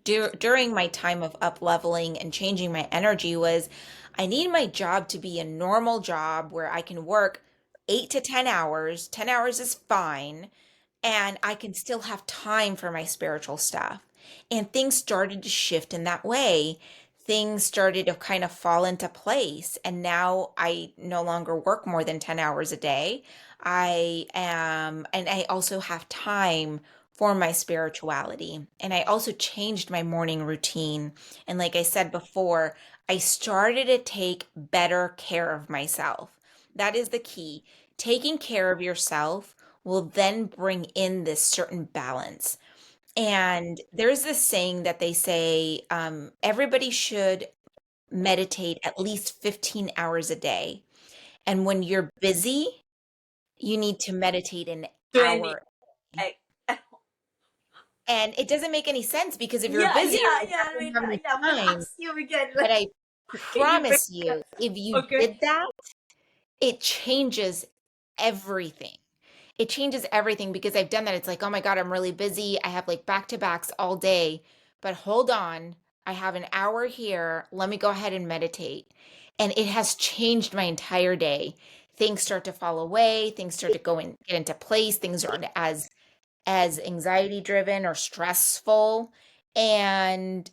during my time of up leveling and changing my energy was I need my job to be a normal job where I can work 8 to 10 hours. 10 hours is fine and I can still have time for my spiritual stuff. And things started to shift in that way. Things started to kind of fall into place. And now I no longer work more than 10 hours a day. And I also have time for my spirituality. And I also changed my morning routine. And like I said before, I started to take better care of myself. That is the key. Taking care of yourself will then bring in this certain balance. And there's this saying that they say everybody should meditate at least 15 hours a day. And when you're busy, you need to meditate an 20. hour. I, And it doesn't make any sense because if you're yeah, busy, you're yeah, like, yeah. I don't Wait, have any yeah, I'm gonna time. ask you again. But Like, I can you break promise that? you, if you Okay. did that, it changes everything. It changes everything because I've done that. It's like, oh my God, I'm really busy. I have like back to backs all day. But hold on, I have an hour here. Let me go ahead and meditate. And it has changed my entire day. Things start to fall away, things start to get into place, things aren't as anxiety driven or stressful. And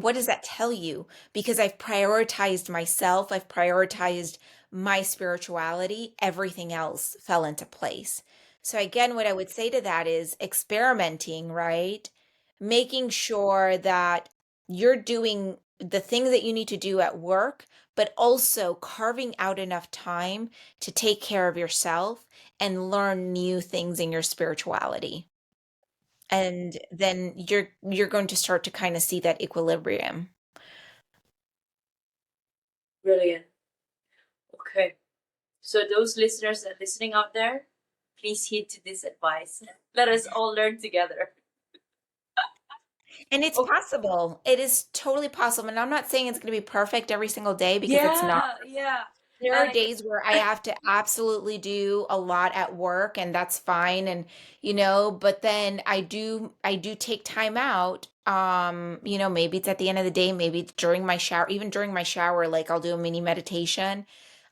what does that tell you? Because I've prioritized myself, I've prioritized my spirituality, everything else fell into place. So again, what I would say to that is experimenting, right? Making sure that you're doing the things that you need to do at work, but also carving out enough time to take care of yourself and learn new things in your spirituality. And then you're going to start to kind of see that equilibrium. Brilliant. Okay. So those listeners that are listening out there, please heed to this advice. Let us all learn together. And it's Oh, possible. It is totally possible. And I'm not saying it's going to be perfect every single day because it's not. yeah, yeah. There are Like, days where I have to absolutely do a lot at work and that's fine and but then I do take time out. Maybe it's at the end of the day, maybe it's during my shower, even during my shower, like I'll do a mini meditation.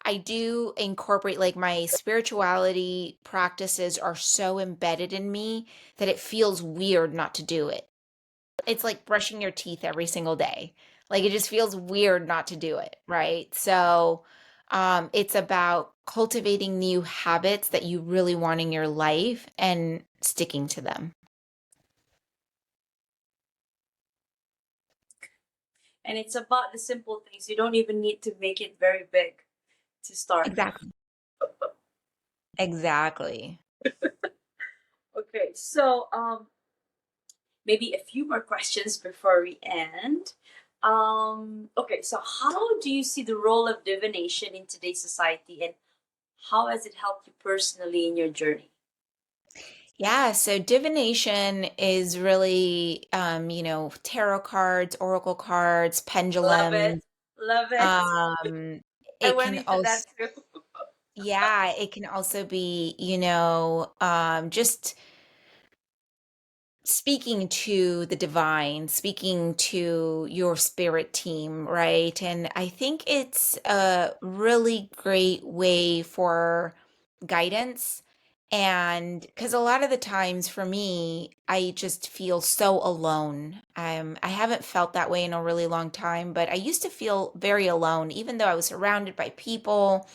I do incorporate like my spirituality practices are so embedded in me that it feels weird not to do it. It's like brushing your teeth every single day. Like it just feels weird not to do it, right? So, it's about cultivating new habits that you really want in your life and sticking to them. and it's about the simple things. You don't even need to make it very big to start. Exactly. Exactly. Okay, so maybe a few more questions before we end. Okay, so how do you see the role of divination in today's society, and how has it helped you personally in your journey? Yeah, so divination is really, tarot cards, oracle cards, Love it, pendulums. love it. Um, I it went can into also, that too. yeah, it can also be, just speaking to the divine, speaking to your spirit team, right? And I think it's a really great way for guidance. And because a lot of the times for me, I just feel so alone. I haven't felt that way in a really long time, but I used to feel very alone, even though I was surrounded by people.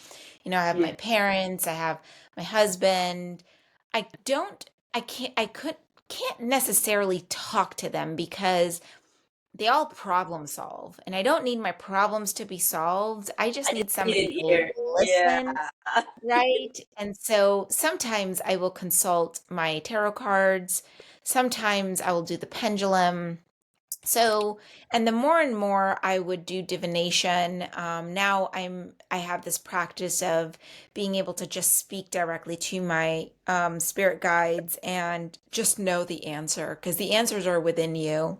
I have my Yeah. parents, I have my husband. I don't, I can't, I could can't necessarily talk to them because they all problem solve. And I don't need my problems to be solved. I just I just need need somebody an to ear. Yeah. listen, right? And so sometimes I will consult my tarot cards. Sometimes I will do the pendulum. So, and the more and more I would do divination, now I have this practice of being able to just speak directly to my spirit guides and just know the answer because the answers are within you.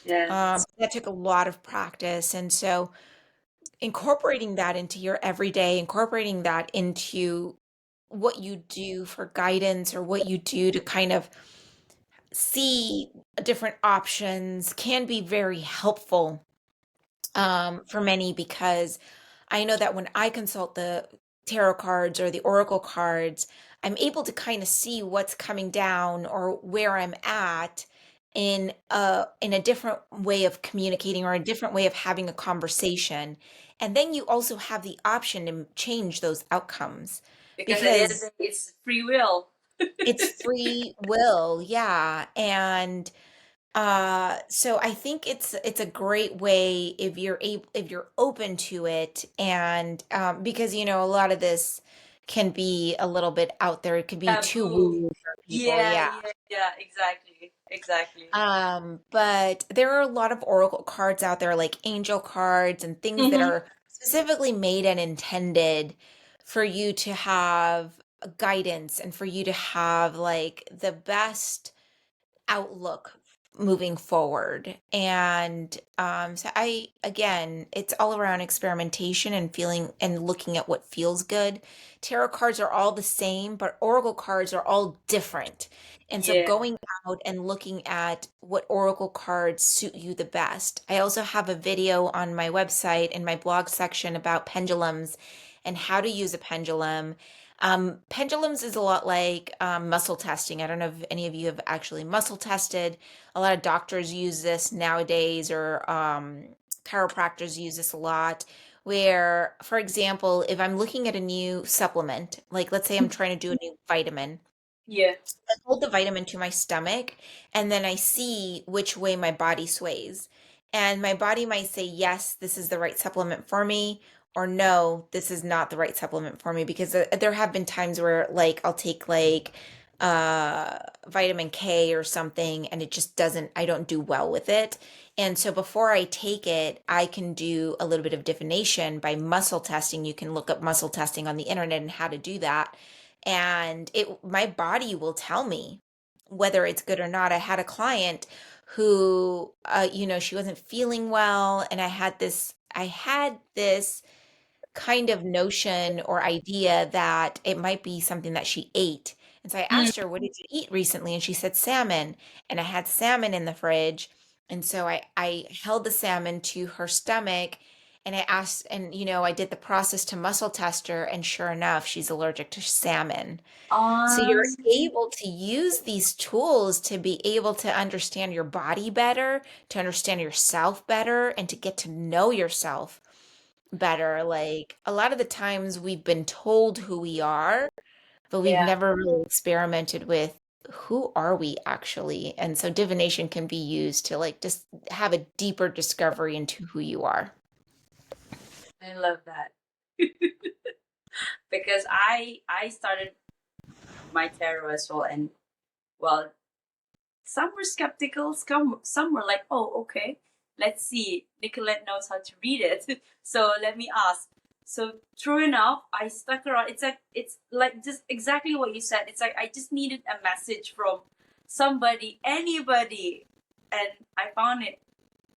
Yes. That took a lot of practice, and so incorporating that into your everyday, incorporating that into what you do for guidance or what you do to kind of see different options can be very helpful for many because I know that when I consult the tarot cards or the oracle cards, I'm able to kind of see what's coming down or where I'm at in a different way of communicating or a different way of having a conversation. And then you also have the option to change those outcomes Because at the end of because the day, it's free will. It's free will, yeah. And so I think it's a great way if you're able if you're open to it, and because a lot of this can be a little bit out there. It could be too Taboo. woo for people, Yeah, yeah. yeah, yeah, exactly. Exactly. But there are a lot of oracle cards out there, like angel cards and things that Mm-hmm. are specifically made and intended for you to have guidance and for you to have like the best outlook moving forward. And so I, again, it's all around experimentation and feeling and looking at what feels good. Tarot cards are all the same, but oracle cards are all different. And so Yeah. going out and looking at what oracle cards suit you the best. I also have a video on my website in my blog section about pendulums and how to use a pendulum. Pendulums is a lot like muscle testing. I don't know if any of you have actually muscle tested. A lot of doctors use this nowadays, or chiropractors use this a lot. Where, for example, if I'm looking at a new supplement, like let's say I'm trying to do a new vitamin, Yeah. I hold the vitamin to my stomach and then I see which way my body sways. And my body might say, yes, this is the right supplement for me, or no, this is not the right supplement for me. Because there have been times where, like, I'll take like vitamin K or something and it just doesn't, I don't do well with it. And so before I take it, I can do a little bit of divination by muscle testing. You can look up muscle testing on the internet and how to do that, and it my body will tell me whether it's good or not. I had a client who she wasn't feeling well, and I had this kind of notion or idea that it might be something that she ate. And so I Mm. asked her, "What did you eat recently?" And she said salmon. And I had salmon in the fridge. And so I held the salmon to her stomach and I asked, and I did the process to muscle test her, and sure enough, she's allergic to salmon. So you're Um, able to use these tools to be able to understand your body better, to understand yourself better, and to get to know yourself better. Like a lot of the times we've been told who we are, but we've yeah, never really experimented with who are we actually. And so divination can be used to like just have a deeper discovery into who you are. I love that. Because I started my tarot as well, and well, some were skeptical, some were like, oh, okay, let's see. Nicolette knows how to read it, so let me ask. So true enough, I stuck around. It's like just exactly what you said. It's like I just needed a message from somebody, anybody, and I found it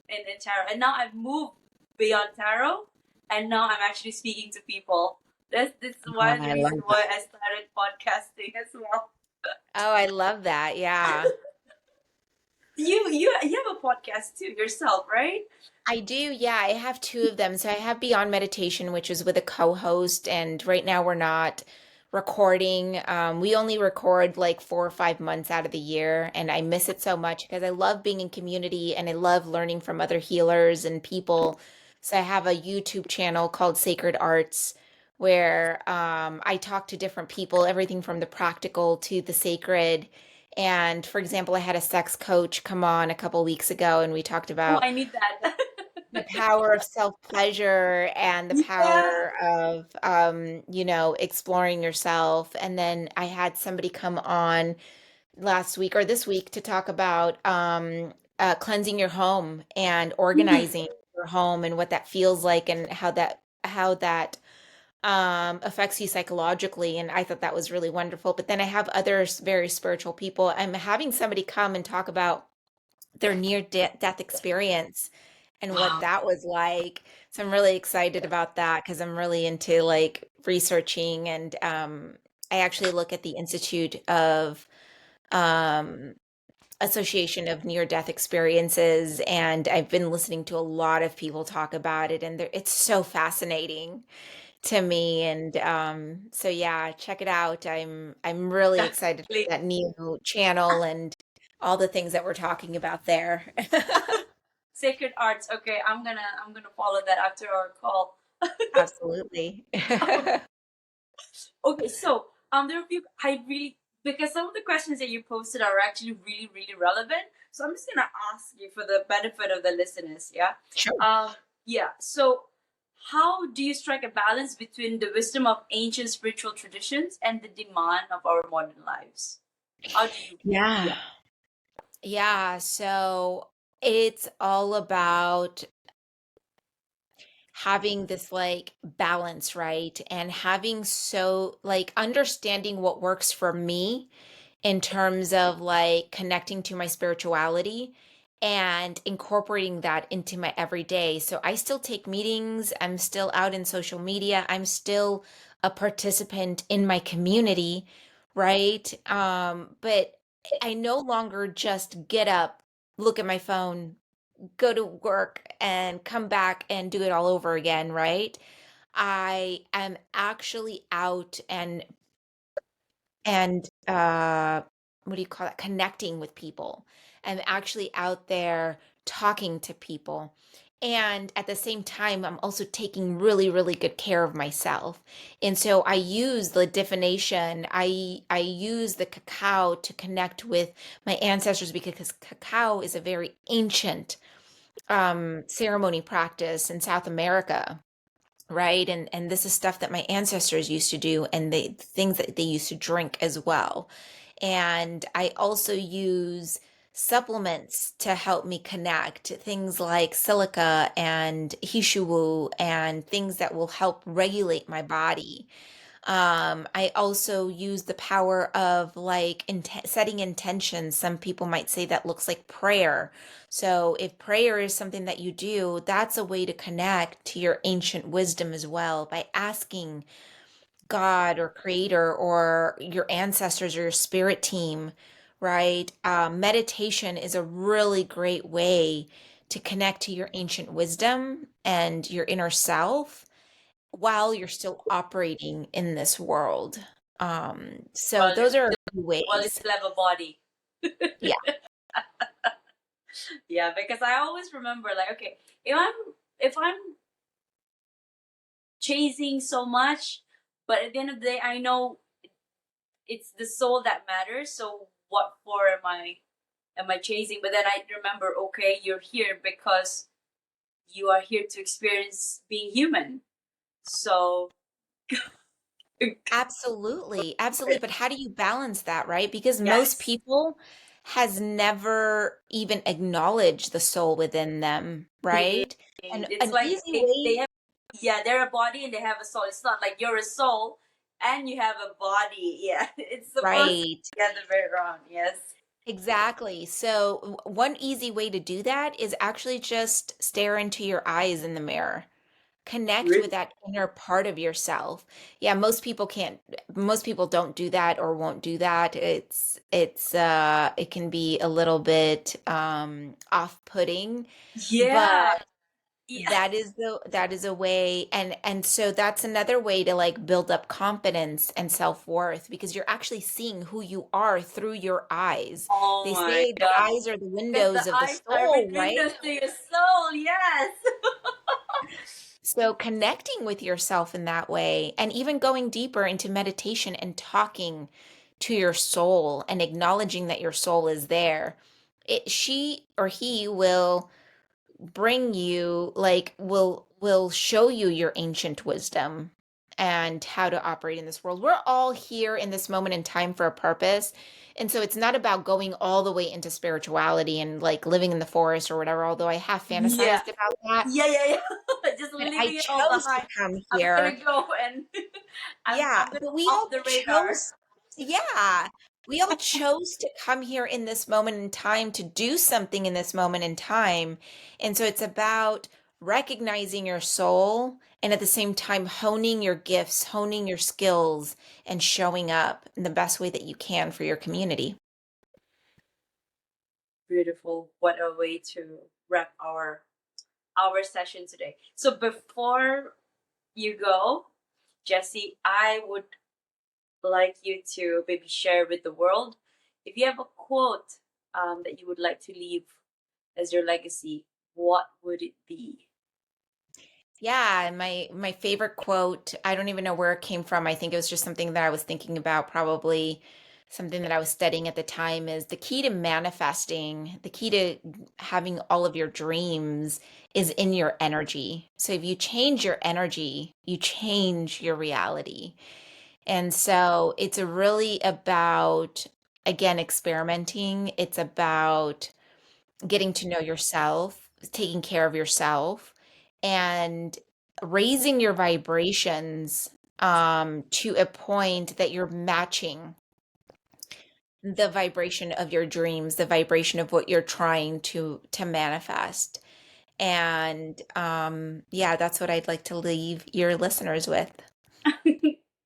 in tarot. And now I've moved beyond tarot, and now I'm actually speaking to people. This is Oh, one I reason love that. why I started podcasting as well. Oh, I love that. Yeah. You have a podcast too yourself, right? I do, yeah. I have two of them. So I have Beyond Meditation, which is with a co-host, and right now we're not recording. We only record like 4 or 5 months out of the year, and I miss it so much because I love being in community and I love learning from other healers and people. So I have a YouTube channel called Sacred Arts where I talk to different people, everything from the practical to the sacred. And for example, I had a sex coach come on a couple weeks ago, and we talked Oh, about I need that. the power of self-pleasure and the Yeah. power of exploring yourself. And then I had somebody come on last week or this week to talk about cleansing your home and Mhm. organizing your home and what that feels like and how that affects you psychologically. And I thought that was really wonderful. But then I have other very spiritual people. I'm having somebody come and talk about their near death experience and what Wow. that was like. So I'm really excited about that because I'm really into like researching, and I actually look at the Institute of um, Association of Near Death Experiences, and I've been listening to a lot of people talk about it, and it's so fascinating to me. And so yeah, check it out. I'm really excited for Definitely. that new channel and all the things that we're talking about there. Sacred arts. Okay, I'm gonna follow that after our call. Absolutely. Okay, so there are a few I really because some of the questions that you posted are actually really, really relevant. So I'm just gonna ask you for the benefit of the listeners. Yeah. Sure. Um. Yeah. So, how do you strike a balance between the wisdom of ancient spiritual traditions and the demand of our modern lives? How do you? Yeah. Yeah. Yeah. So it's all about having this like balance, right? And having so like understanding what works for me in terms of like connecting to my spirituality and incorporating that into my everyday. So I still take meetings, I'm still out in social media, I'm still a participant in my community, right? But I no longer just get up, look at my phone, go to work and come back and do it all over again, right? I am actually out and what do you call it? Connecting with people. I'm actually out there talking to people. And at the same time, I'm also taking really, really good care of myself. And so I use the divination. I use the cacao to connect with my ancestors because cacao is a very ancient ceremony practice in South America, right? And this is stuff that my ancestors used to do and they things that they used to drink as well. And I also use supplements to help me connect, things like silica and hishuwu and things that will help regulate my body. I also use the power of like setting intentions. Some people might say that looks like prayer. So if prayer is something that you do, that's a way to connect to your ancient wisdom as well by asking God or creator or your ancestors or your spirit team, right? Meditation is a really great way to connect to your ancient wisdom and your inner self while you're still operating in this world. So Well, those are a few you ways. still have a body. Yeah, Yeah, because I always remember, like, okay, if I'm chasing so much, but at the end of the day, I know it's the soul that matters. So what for am I chasing? But then I remember, okay, you're here because you are here to experience being human. So absolutely. Absolutely. But how do you balance that, right? Because most yes, people has never even acknowledged the soul within them, right? And it's an like easy they way, have, yeah, they're a body and they have a soul. It's not like you're a soul and you have a body. Yeah, it's supposed to right? be the other way around. Yes. Exactly. So one easy way to do that is actually just stare into your eyes in the mirror. Connect with Really? that inner part of yourself. Yeah, most people don't do that or won't do that. It can be a little bit off-putting, but Yeah. Yeah. that is a way and so that's another way to like build up confidence and self-worth because you're actually seeing who you are through your eyes. Oh They my say the god. eyes are the Because the windows of the eyes are soul, right? windows to your soul. Yes. So connecting with yourself in that way and even going deeper into meditation and talking to your soul and acknowledging that your soul is there. She or he will bring you like will show you your ancient wisdom and how to operate in this world. We're all here in this moment in time for a purpose. And so it's not about going all the way into spirituality and like living in the forest or whatever, although I have Yeah. fantasized about that. Yeah, yeah, yeah. Just But I leaving it all chose to behind. come I'm gonna here. go and Yeah, I'm gonna but we off all the radar. chose, yeah, we all chose to come here in this moment in time to do something in this moment in time. And so it's about recognizing your soul and at the same time honing your gifts, honing your skills, and showing up in the best way that you can for your community. Beautiful. What a way to wrap our session today. So before you go, Jesse, I would like you to maybe share with the world if you have a quote that you would like to leave as your legacy, what would it be? Yeah, my favorite quote, I don't even know where it came from. I think it was just something that I was thinking about probably something that I was studying at the time is the key to manifesting, the key to having all of your dreams is in your energy. So if you change your energy, you change your reality. And so it's really about, again, experimenting. It's about getting to know yourself, taking care of yourself, and raising your vibrations to a point that you're matching the vibration of your dreams, the vibration of what you're trying to manifest. And yeah, that's what I'd like to leave your listeners with.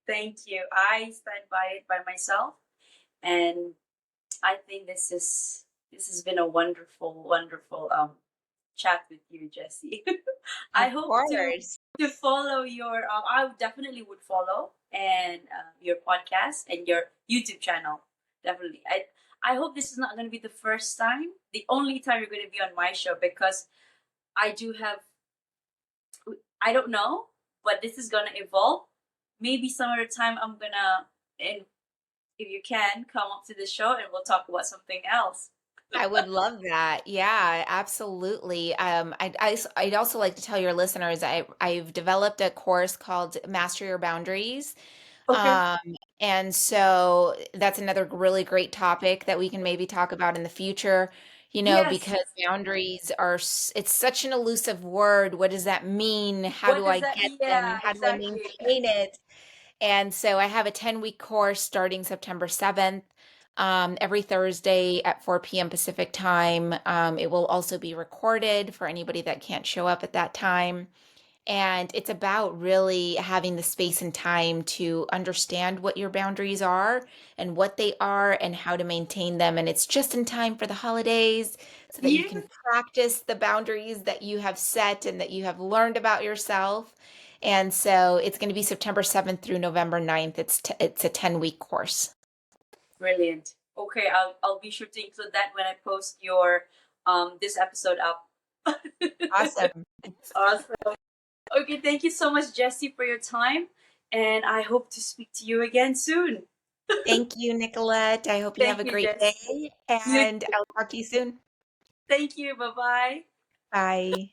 Thank you. I stand by it by myself, and I think this has been a wonderful, wonderful chat with you, Jesse. I Of hope course. to follow your. I definitely would follow and your podcast and your YouTube channel. Definitely. I hope this is not going to be the first time, the only time you're going to be on my show because I do have. I don't know, but this is going to evolve. Maybe some other time I'm gonna, and if you can, come up to the show and we'll talk about something else. I would love that. Yeah, absolutely. I'd also like to tell your listeners I've developed a course called Master Your Boundaries. Okay. Um, and so that's another really great topic that we can maybe talk about in the future, Yes. because boundaries are, it's such an elusive word. What does that mean? How What do does I that? get them? Yeah, How do I exactly. maintain it? And so I have a 10-week course starting September 7th, every Thursday at 4 p.m. Pacific time. It will also be recorded for anybody that can't show up at that time. And it's about really having the space and time to understand what your boundaries are and what they are and how to maintain them. And it's just in time for the holidays so that you Yeah. can practice the boundaries that you have set and that you have learned about yourself. And so it's going to be September 7th through November 9th. It's a 10-week course. Brilliant. Okay, I'll be sure to include that when I post your this episode up. Awesome. Awesome. Okay, thank you so much, Jesse, for your time, and I hope to speak to you again soon. Thank you, Nicolette. I hope you have Thank a you, great Jesse. day, You. and I'll talk to you soon. Thank you. Bye bye. Bye.